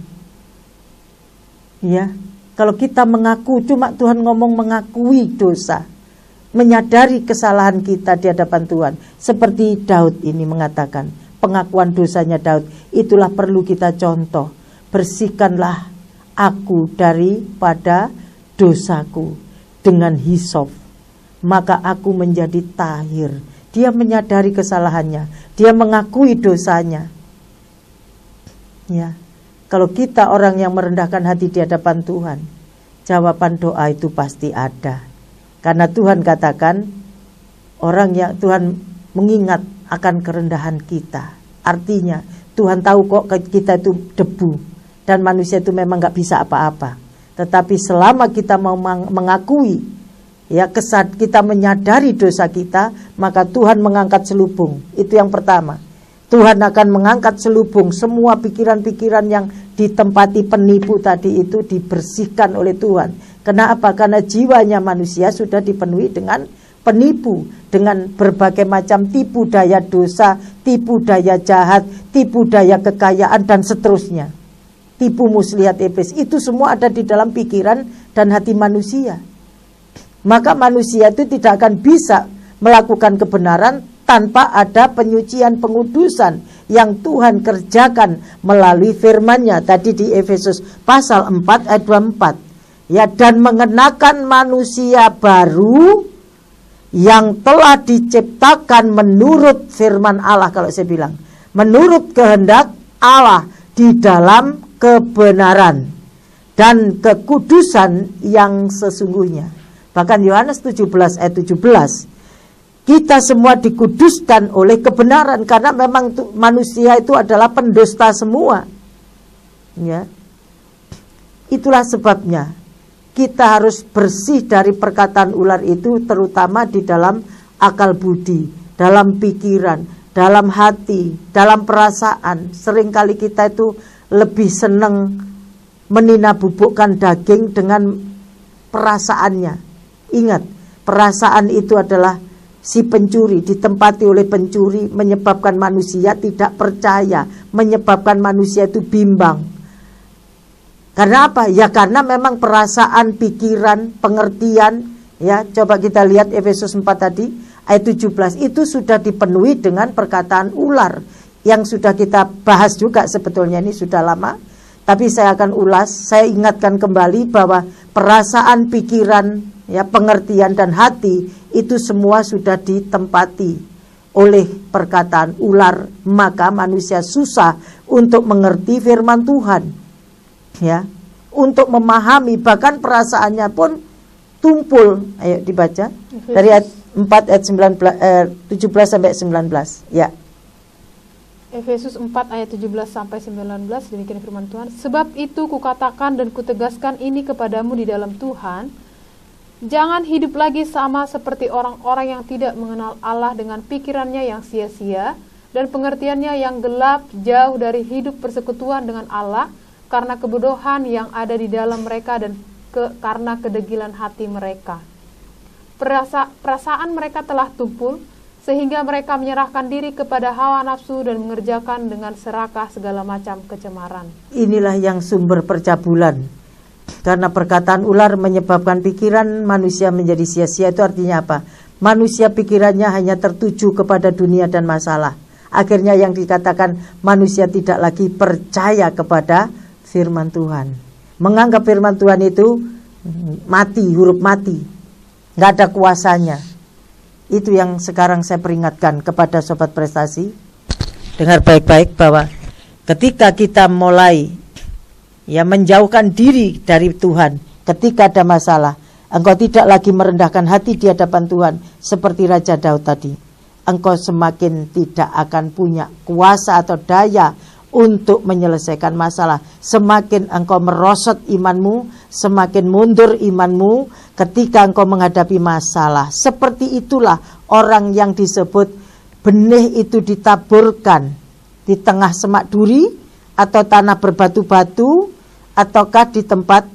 Ya, kalau kita mengaku, cuma Tuhan ngomong mengakui dosa, menyadari kesalahan kita di hadapan Tuhan. Seperti Daud ini mengatakan, pengakuan dosanya Daud, itulah perlu kita contoh. Bersihkanlah aku daripada dosaku dengan hisop, maka aku menjadi tahir. Dia menyadari kesalahannya, dia mengakui dosanya. Ya, kalau kita orang yang merendahkan hati di hadapan Tuhan, jawaban doa itu pasti ada. Karena Tuhan katakan, orang yang Tuhan mengingat akan kerendahan kita. Artinya Tuhan tahu kok kita itu debu, dan manusia itu memang gak bisa apa-apa. Tetapi selama kita mau mengakui, ya, kita menyadari dosa kita, maka Tuhan mengangkat selubung. Itu yang pertama. Tuhan akan mengangkat selubung. Semua pikiran-pikiran yang ditempati penipu tadi itu dibersihkan oleh Tuhan. Kenapa? Karena jiwanya manusia sudah dipenuhi dengan penipu, dengan berbagai macam tipu daya dosa, tipu daya jahat, tipu daya kekayaan, dan seterusnya. Tipu muslihat iblis, itu semua ada di dalam pikiran dan hati manusia. Maka manusia itu tidak akan bisa melakukan kebenaran tanpa ada penyucian, pengudusan yang Tuhan kerjakan melalui firman-Nya tadi di Efesus pasal 4 ayat 24. Ya, dan mengenakan manusia baru yang telah diciptakan menurut firman Allah. Kalau saya bilang, menurut kehendak Allah di dalam kebenaran dan kekudusan yang sesungguhnya. Bahkan Yohanes 17 ayat 17, kita semua dikuduskan oleh kebenaran, karena memang manusia itu adalah pendusta semua. Ya, itulah sebabnya kita harus bersih dari perkataan ular itu, terutama di dalam akal budi, dalam pikiran, dalam hati, dalam perasaan. Seringkali kita itu lebih senang meninabubukkan daging dengan perasaannya. Ingat, perasaan itu adalah si pencuri, ditempati oleh pencuri, menyebabkan manusia tidak percaya, menyebabkan manusia itu bimbang. Karena apa? Ya karena memang perasaan, pikiran, pengertian, ya, coba kita lihat Efesus 4 tadi ayat 17, itu sudah dipenuhi dengan perkataan ular yang sudah kita bahas juga. Sebetulnya ini sudah lama, tapi saya akan ulas. Saya ingatkan kembali bahwa perasaan, pikiran, ya, pengertian dan hati itu semua sudah ditempati oleh perkataan ular. Maka manusia susah untuk mengerti firman Tuhan. Ya, untuk memahami, bahkan perasaannya pun tumpul. Ayo dibaca dari ayat 4 ayat 17 sampai 19. Ya. Efesus 4 ayat 17 sampai 19, demikian firman Tuhan. Sebab itu kukatakan dan kutegaskan ini kepadamu di dalam Tuhan, jangan hidup lagi sama seperti orang-orang yang tidak mengenal Allah dengan pikirannya yang sia-sia dan pengertiannya yang gelap, jauh dari hidup persekutuan dengan Allah, karena kebodohan yang ada di dalam mereka dan karena kedegilan hati mereka. Perasaan mereka telah tumpul, sehingga mereka menyerahkan diri kepada hawa nafsu dan mengerjakan dengan serakah segala macam kecemaran. Inilah yang sumber percabulan. Karena perkataan ular menyebabkan pikiran manusia menjadi sia-sia. Itu artinya apa? Manusia pikirannya hanya tertuju kepada dunia dan masalah. Akhirnya yang dikatakan manusia tidak lagi percaya kepada firman Tuhan, menganggap firman Tuhan itu mati, huruf mati, nggak ada kuasanya. Itu yang sekarang saya peringatkan kepada sobat prestasi. Dengar baik-baik bahwa ketika kita mulai menjauhkan diri dari Tuhan, ketika ada masalah, engkau tidak lagi merendahkan hati di hadapan Tuhan seperti Raja Daud tadi. Engkau semakin tidak akan punya kuasa atau daya untuk menyelesaikan masalah. Semakin engkau merosot imanmu, semakin mundur imanmu ketika engkau menghadapi masalah. Seperti itulah orang yang disebut benih itu ditaburkan di tengah semak duri atau tanah berbatu-batu, ataukah di tempat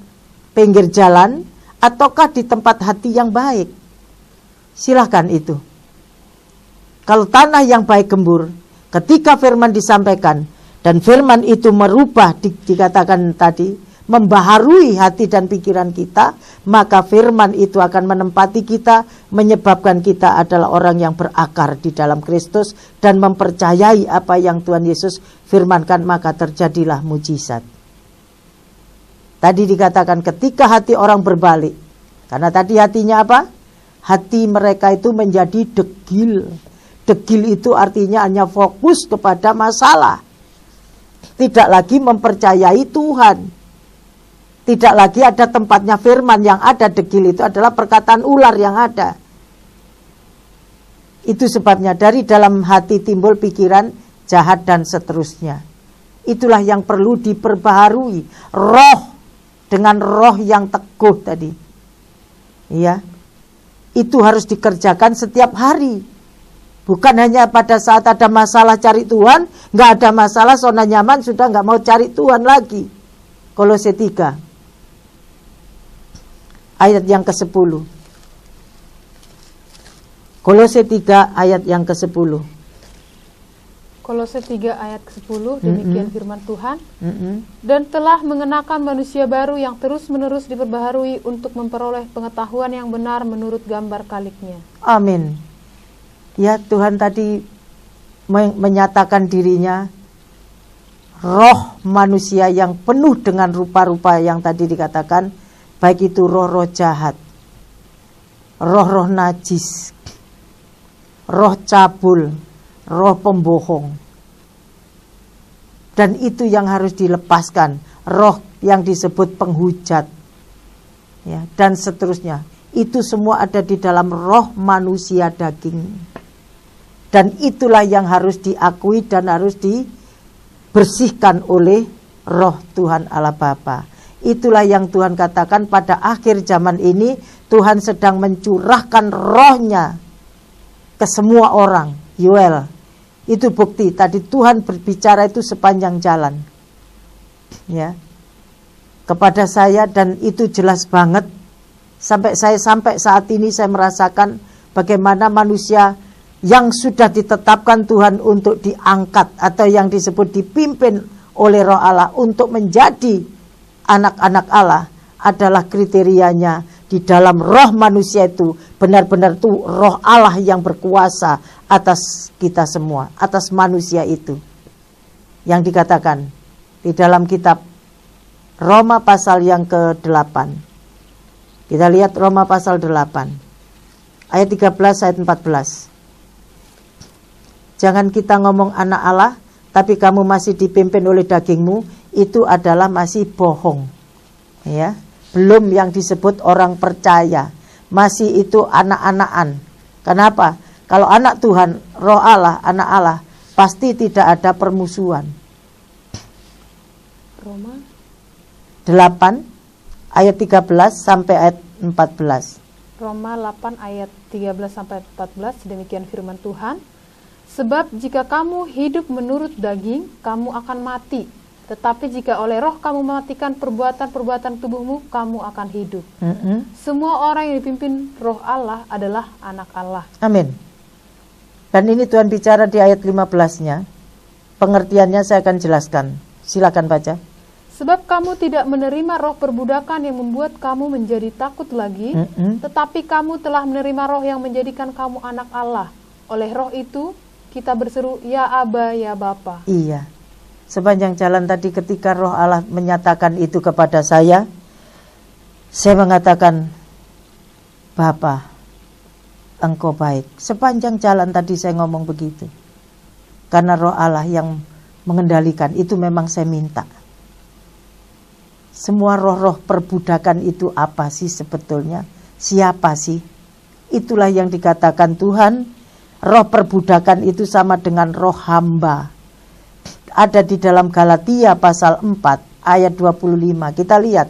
pinggir jalan, ataukah di tempat hati yang baik. Silahkan itu. Kalau tanah yang baik gembur, ketika firman disampaikan, dan firman itu merubah, dikatakan tadi, membaharui hati dan pikiran kita, maka firman itu akan menempati kita, menyebabkan kita adalah orang yang berakar di dalam Kristus, dan mempercayai apa yang Tuhan Yesus firmankan, maka terjadilah mujizat. Tadi dikatakan ketika hati orang berbalik, karena tadi hatinya apa? Hati mereka itu menjadi degil. Degil itu artinya hanya fokus kepada masalah, tidak lagi mempercayai Tuhan, tidak lagi ada tempatnya firman. Yang ada degil itu adalah perkataan ular yang ada. Itu sebabnya dari dalam hati timbul pikiran jahat dan seterusnya. Itulah yang perlu diperbaharui, roh dengan roh yang teguh tadi. Ya, itu harus dikerjakan setiap hari. Bukan hanya pada saat ada masalah cari Tuhan, nggak ada masalah, zona nyaman, sudah nggak mau cari Tuhan lagi. Kolose 3 ayat yang ke-10. Kolose 3 ayat yang ke-10. Kolose 3 ayat ke-10, demikian firman Tuhan. Dan telah mengenakan manusia baru yang terus-menerus diperbaharui untuk memperoleh pengetahuan yang benar menurut gambar kaliknya. Amin. Ya, Tuhan tadi menyatakan dirinya roh manusia yang penuh dengan rupa-rupa yang tadi dikatakan, baik itu roh-roh jahat, roh-roh najis, roh cabul, roh pembohong. Dan itu yang harus dilepaskan, roh yang disebut penghujat, ya, dan seterusnya. Itu semua ada di dalam roh manusia daging. Dan itulah yang harus diakui dan harus dibersihkan oleh roh Tuhan Allah Bapa. Itulah yang Tuhan katakan pada akhir zaman ini Tuhan sedang mencurahkan rohnya ke semua orang. Yoel, itu bukti tadi Tuhan berbicara itu sepanjang jalan, ya, kepada saya, dan itu jelas banget. Sampai saat ini saya merasakan bagaimana manusia yang sudah ditetapkan Tuhan untuk diangkat atau yang disebut dipimpin oleh Roh Allah untuk menjadi anak-anak Allah adalah kriterianya di dalam roh manusia itu benar-benar itu roh Allah yang berkuasa atas kita semua, atas manusia itu. Yang dikatakan di dalam kitab Roma pasal yang ke-8. Kita lihat Roma pasal 8 ayat 13 ayat 14. Jangan kita ngomong anak Allah, tapi kamu masih dipimpin oleh dagingmu, itu adalah masih bohong. Ya, belum yang disebut orang percaya, masih itu anak-anakan. Kenapa? Kalau anak Tuhan, roh Allah, anak Allah, pasti tidak ada permusuhan. Roma 8 ayat 13 sampai ayat 14. Roma 8 ayat 13 sampai 14, demikian firman Tuhan. Sebab jika kamu hidup menurut daging, kamu akan mati. Tetapi jika oleh roh kamu mematikan perbuatan-perbuatan tubuhmu, kamu akan hidup. Semua orang yang dipimpin roh Allah adalah anak Allah. Amin. Dan ini Tuhan bicara di ayat 15-nya. Pengertiannya saya akan jelaskan. Silakan baca. Sebab kamu tidak menerima roh perbudakan yang membuat kamu menjadi takut lagi, tetapi kamu telah menerima roh yang menjadikan kamu anak Allah. Oleh roh itu, kita berseru, ya Aba, ya Bapa. Iya. Sepanjang jalan tadi ketika roh Allah menyatakan itu kepada saya mengatakan, Bapa, engkau baik. Sepanjang jalan tadi saya ngomong begitu. Karena roh Allah yang mengendalikan, itu memang saya minta. Semua roh-roh perbudakan itu apa sih sebetulnya? Siapa sih? Itulah yang dikatakan Tuhan, roh perbudakan itu sama dengan roh hamba. Ada di dalam Galatia pasal 4 ayat 25. Kita lihat.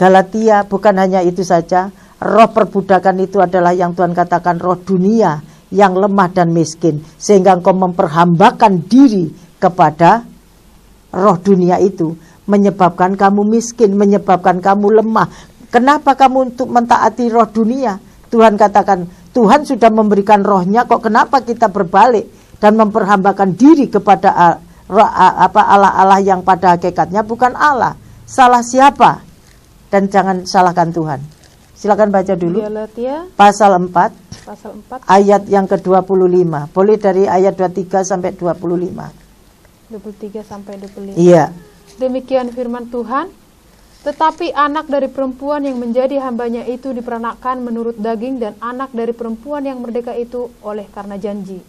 Galatia bukan hanya itu saja, roh perbudakan itu adalah yang Tuhan katakan roh dunia yang lemah dan miskin, sehingga engkau memperhambakan diri kepada roh dunia itu, menyebabkan kamu miskin, menyebabkan kamu lemah. Kenapa kamu untuk mentaati roh dunia? Tuhan katakan, Tuhan sudah memberikan rohnya, kok kenapa kita berbalik dan memperhambakan diri kepada Allah-Allah yang pada hakikatnya bukan Allah? Salah siapa? Dan jangan salahkan Tuhan. Silakan baca dulu. Galatia pasal 4 ayat yang ke-25. Boleh dari ayat 23 sampai 25. 23 sampai 25. Iya. Demikian firman Tuhan. Tetapi anak dari perempuan yang menjadi hambanya itu diperanakkan menurut daging, dan anak dari perempuan yang merdeka itu oleh karena janji.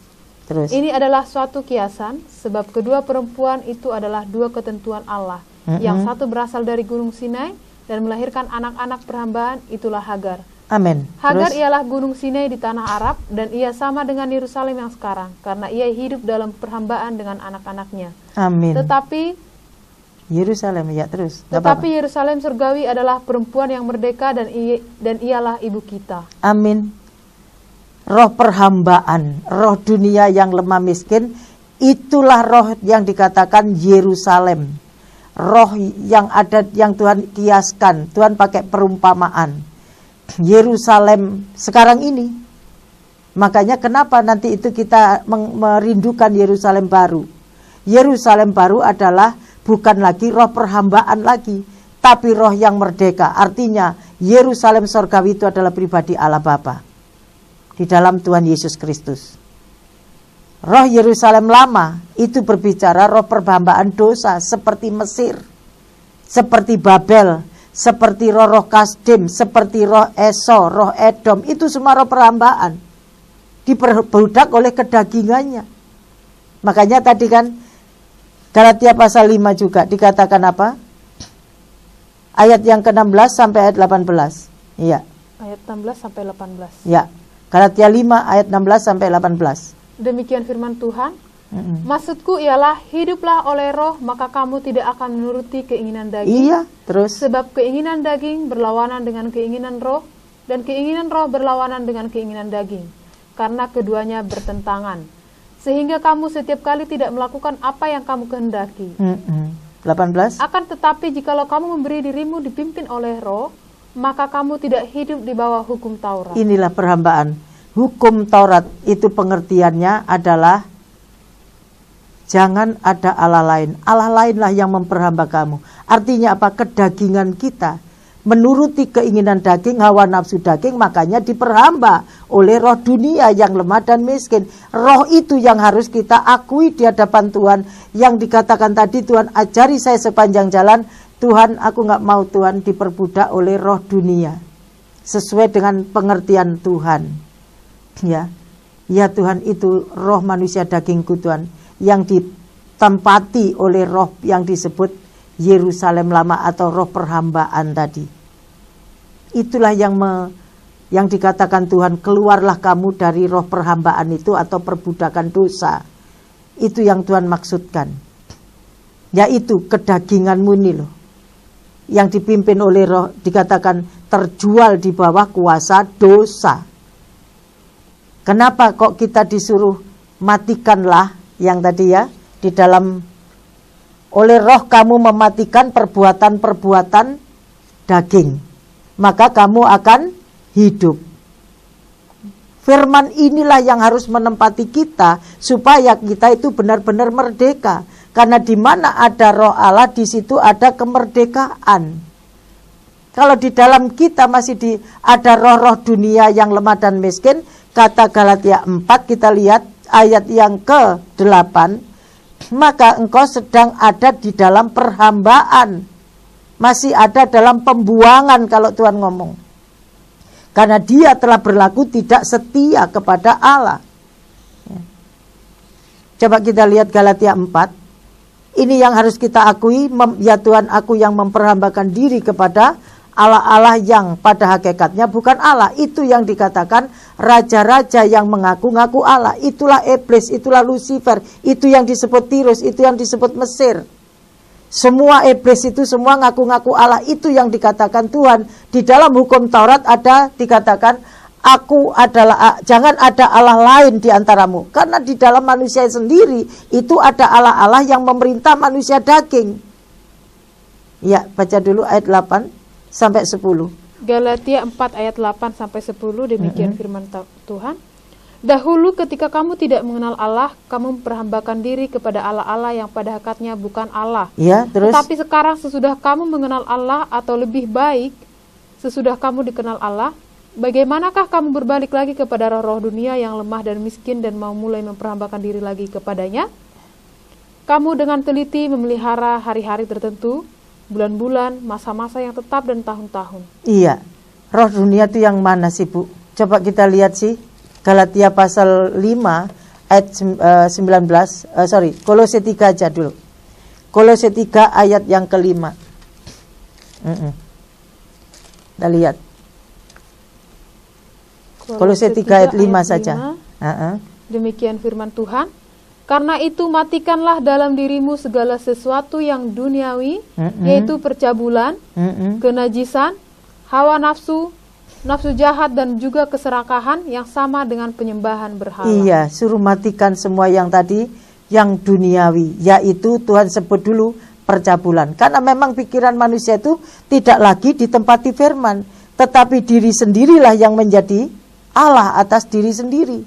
Terus. Ini adalah suatu kiasan, sebab kedua perempuan itu adalah dua ketentuan Allah. Yang satu berasal dari gunung Sinai dan melahirkan anak-anak perhambaan, itulah Hagar. Amin. Hagar Terus. ialah gunung Sinai di tanah Arab, dan ia sama dengan Yerusalem yang sekarang, karena ia hidup dalam perhambaan dengan anak-anaknya. Amin. Tetapi Yerusalem, ya terus. Tetapi Yerusalem surgawi adalah perempuan yang merdeka, dan ialah ibu kita. Amin. Roh perhambaan, roh dunia yang lemah miskin, itulah roh yang dikatakan Yerusalem. Roh yang ada, yang Tuhan kiaskan, Tuhan pakai perumpamaan. Yerusalem sekarang ini. Makanya kenapa nanti itu kita merindukan Yerusalem baru. Yerusalem baru adalah bukan lagi roh perhambaan lagi, tapi roh yang merdeka. Artinya Yerusalem surgawi itu adalah pribadi Allah Bapa di dalam Tuhan Yesus Kristus. Roh Yerusalem lama itu berbicara roh perhambaan dosa, seperti Mesir, seperti Babel, seperti roh Kasdim, seperti roh Esau, roh Edom. Itu semua roh perhambaan, diperbudak oleh kedagingannya. Makanya tadi kan Galatia pasal 5 juga dikatakan apa? Ayat yang ke-16 sampai ayat 18. Iya. Ayat 16 sampai 18. Ya. Galatia 5 ayat 16 sampai 18. Demikian firman Tuhan. Maksudku ialah, hiduplah oleh roh, maka kamu tidak akan menuruti keinginan daging. Iya, terus. Sebab keinginan daging berlawanan dengan keinginan roh, dan keinginan roh berlawanan dengan keinginan daging. Karena keduanya bertentangan. Sehingga kamu setiap kali tidak melakukan apa yang kamu kehendaki. 18. Akan tetapi jikalau kamu memberi dirimu dipimpin oleh roh, maka kamu tidak hidup di bawah hukum Taurat. Inilah perhambaan. Hukum Taurat itu pengertiannya adalah jangan ada Allah lain. Allah lainlah yang memperhamba kamu. Artinya apa? Kedagingan kita menuruti keinginan daging, hawa nafsu daging, makanya diperhamba oleh roh dunia yang lemah dan miskin. Roh itu yang harus kita akui di hadapan Tuhan. Yang dikatakan tadi, Tuhan ajari saya sepanjang jalan. Tuhan, aku gak mau Tuhan diperbudak oleh roh dunia, sesuai dengan pengertian Tuhan. Ya Tuhan, itu roh manusia dagingku Tuhan, yang ditempati oleh roh yang disebut Yerusalem lama atau roh perhambaan tadi. Itulah yang dikatakan Tuhan, keluarlah kamu dari roh perhambaan itu atau perbudakan dosa. Itu yang Tuhan maksudkan. Yaitu kedaginganmu ini loh, yang dipimpin oleh roh, dikatakan terjual di bawah kuasa dosa. Kenapa kok kita disuruh matikanlah yang tadi ya, di dalam oleh roh kamu mematikan perbuatan-perbuatan daging, maka kamu akan hidup. Firman inilah yang harus menempati kita supaya kita itu benar-benar merdeka. Karena di mana ada roh Allah, di situ ada kemerdekaan. Kalau di dalam kita masih ada roh-roh dunia yang lemah dan miskin, kata Galatia 4 kita lihat ayat yang ke-8, maka engkau sedang ada di dalam perhambaan, masih ada dalam pembuangan kalau Tuhan ngomong. karena dia telah berlaku tidak setia kepada Allah. Coba kita lihat Galatia 4. Ini yang harus kita akui, ya Tuhan, aku yang memperhambakan diri kepada Allah-Allah yang pada hakikatnya bukan Allah. Itu yang dikatakan raja-raja yang mengaku-ngaku Allah. Itulah iblis, itulah Lucifer, itu yang disebut Tirus, itu yang disebut Mesir. Semua iblis itu semua ngaku-ngaku Allah. Itu yang dikatakan Tuhan. Di dalam hukum Taurat ada dikatakan, aku adalah, jangan ada Allah lain di antaramu. Karena di dalam manusia sendiri itu ada Allah-Allah yang memerintah manusia daging. Ya, baca dulu ayat 8 sampai 10. Galatia 4 ayat 8 sampai 10, demikian firman Tuhan. Dahulu ketika kamu tidak mengenal Allah, kamu memperhambakan diri kepada Allah-Allah yang pada hakikatnya bukan Allah. Ya, terus. Tetapi sekarang sesudah kamu mengenal Allah, atau lebih baik, sesudah kamu dikenal Allah, bagaimanakah kamu berbalik lagi kepada roh-roh dunia yang lemah dan miskin dan mau mulai memperhambakan diri lagi kepadanya? Kamu dengan teliti memelihara hari-hari tertentu, bulan-bulan, masa-masa yang tetap dan tahun-tahun. Iya, roh dunia itu yang mana sih, Bu? Coba kita lihat sih, Galatia pasal 5 ayat 19, Kolose 3 aja dulu. Kolose 3 ayat yang kelima. Kita lihat. Kolose 3 ayat 5 saja. Demikian firman Tuhan. Karena itu matikanlah dalam dirimu segala sesuatu yang duniawi, yaitu percabulan, kenajisan, hawa nafsu, nafsu jahat, dan juga keserakahan yang sama dengan penyembahan berhala. Iya, suruh matikan semua yang tadi, yang duniawi, yaitu Tuhan sebut dulu percabulan. Karena memang pikiran manusia itu tidak lagi ditempati firman, tetapi diri sendirilah yang menjadi Allah atas diri sendiri.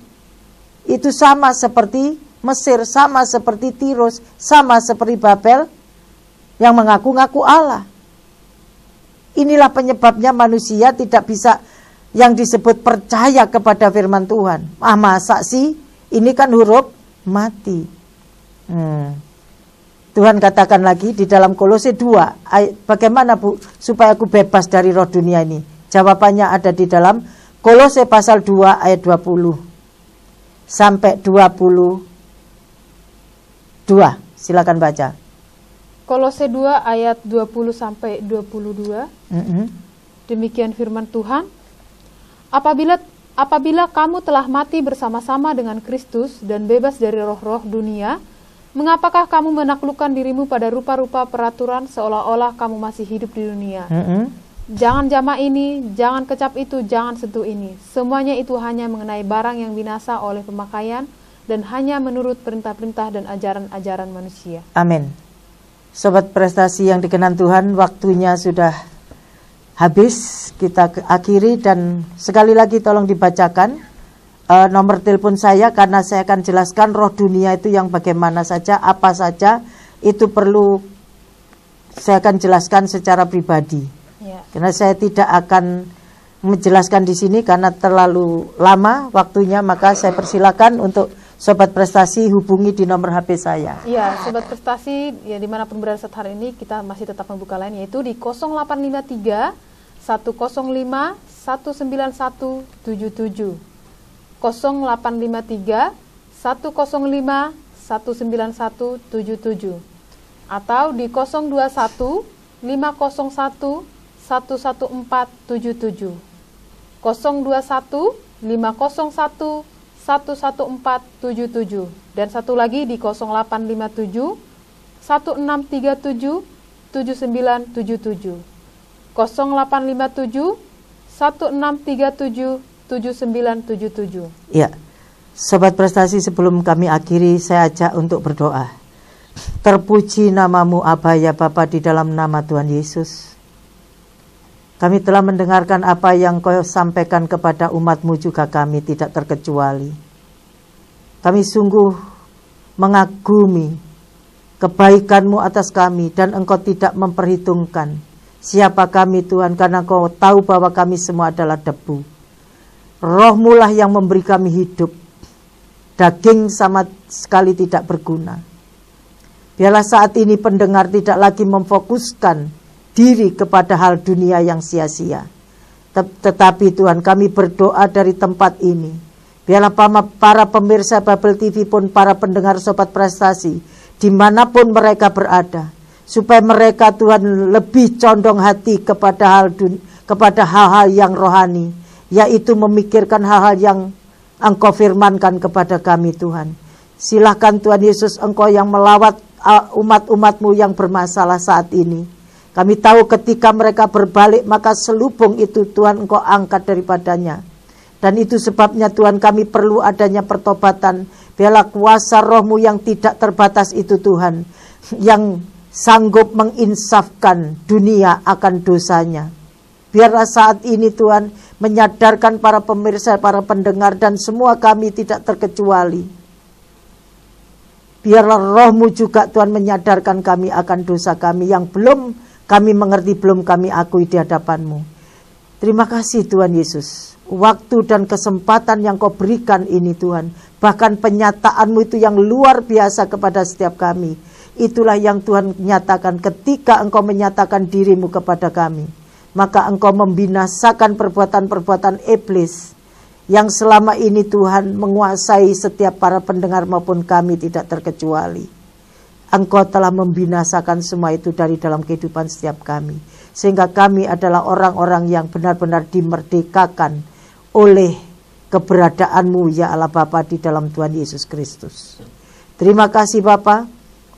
Itu sama seperti Mesir, sama seperti Tirus, sama seperti Babel yang mengaku-ngaku Allah. Inilah penyebabnya manusia tidak bisa yang disebut percaya kepada firman Tuhan. Masa sih? Ini kan huruf mati. Tuhan katakan lagi di dalam Kolose 2, bagaimana Bu supaya aku bebas dari roh dunia ini? Jawabannya ada di dalam Kolose pasal 2 ayat 20 sampai 22. Silakan baca. Kolose 2 ayat 20 sampai 22. Demikian firman Tuhan. Apabila kamu telah mati bersama-sama dengan Kristus dan bebas dari roh-roh dunia, mengapakah kamu menaklukkan dirimu pada rupa-rupa peraturan seolah-olah kamu masih hidup di dunia? Jangan jama ini, jangan kecap itu, jangan sentuh ini. Semuanya itu hanya mengenai barang yang binasa oleh pemakaian dan hanya menurut perintah-perintah dan ajaran-ajaran manusia. Amin. Sobat prestasi yang dikenan Tuhan, waktunya sudah habis. Kita akhiri dan sekali lagi tolong dibacakan nomor telepon saya, karena saya akan jelaskan roh dunia itu yang bagaimana saja, apa saja itu perlu saya akan jelaskan secara pribadi. Karena saya tidak akan menjelaskan di sini karena terlalu lama waktunya, maka saya persilakan untuk Sobat Prestasi hubungi di nomor HP saya. Iya, Sobat Prestasi ya dimanapun berada saat hari ini, kita masih tetap membuka line, yaitu di 0853 105 19177, 0853 105 19177, atau di 021 501 11477, 021 501 11477, dan satu lagi di 0857 1637 7977, 0857 1637 7977. Ya, Sobat Prestasi, sebelum kami akhiri, saya ajak untuk berdoa. Terpuji namamu Aba ya Bapa di dalam nama Tuhan Yesus. Kami telah mendengarkan apa yang Kau sampaikan kepada umat-Mu, juga kami tidak terkecuali. Kami sungguh mengagumi kebaikan-Mu atas kami, dan Engkau tidak memperhitungkan siapa kami Tuhan, karena Kau tahu bahwa kami semua adalah debu. Roh-Mu lah yang memberi kami hidup. Daging sama sekali tidak berguna. Biarlah saat ini pendengar tidak lagi memfokuskan diri kepada hal dunia yang sia-sia, Tetapi Tuhan, kami berdoa dari tempat ini, biarlah para pemirsa Babel TV pun para pendengar Sobat Prestasi dimanapun mereka berada, supaya mereka Tuhan lebih condong hati kepada hal-hal yang rohani, yaitu memikirkan hal-hal yang Engkau firmankan kepada kami Tuhan. Silahkan Tuhan Yesus, Engkau yang melawat umat-umat-Mu yang bermasalah saat ini. Kami tahu ketika mereka berbalik, maka selubung itu Tuhan Engkau angkat daripadanya. Dan itu sebabnya Tuhan, kami perlu adanya pertobatan. Biarlah kuasa Roh-Mu yang tidak terbatas itu Tuhan, yang sanggup menginsafkan dunia akan dosanya. Biarlah saat ini Tuhan menyadarkan para pemirsa, para pendengar, dan semua kami tidak terkecuali. Biarlah Roh-Mu juga Tuhan menyadarkan kami akan dosa kami yang belum kami mengerti, belum kami akui di hadapan-Mu. Terima kasih Tuhan Yesus. Waktu dan kesempatan yang Kau berikan ini Tuhan. Bahkan penyataanmu itu yang luar biasa kepada setiap kami. Itulah yang Tuhan nyatakan ketika Engkau menyatakan dirimu kepada kami. Maka Engkau membinasakan perbuatan-perbuatan iblis yang selama ini Tuhan menguasai setiap para pendengar maupun kami tidak terkecuali. Engkau telah membinasakan semua itu dari dalam kehidupan setiap kami. Sehingga kami adalah orang-orang yang benar-benar dimerdekakan oleh keberadaan-Mu ya Allah Bapa di dalam Tuhan Yesus Kristus. Terima kasih Bapa,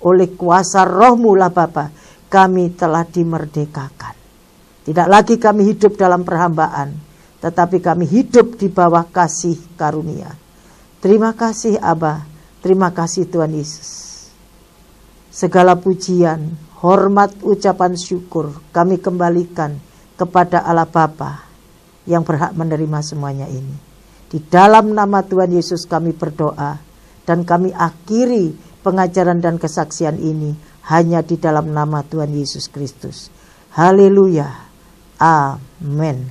oleh kuasa Roh-Mu lah Bapa, kami telah dimerdekakan. Tidak lagi kami hidup dalam perhambaan, tetapi kami hidup di bawah kasih karunia. Terima kasih Aba, terima kasih Tuhan Yesus. Segala pujian, hormat, ucapan syukur kami kembalikan kepada Allah Bapa yang berhak menerima semuanya ini. Di dalam nama Tuhan Yesus kami berdoa, dan kami akhiri pengajaran dan kesaksian ini hanya di dalam nama Tuhan Yesus Kristus. Haleluya. Amin.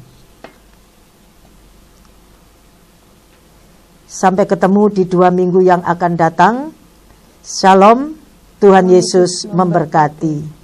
Sampai ketemu di 2 minggu yang akan datang. Shalom. Tuhan Yesus memberkati.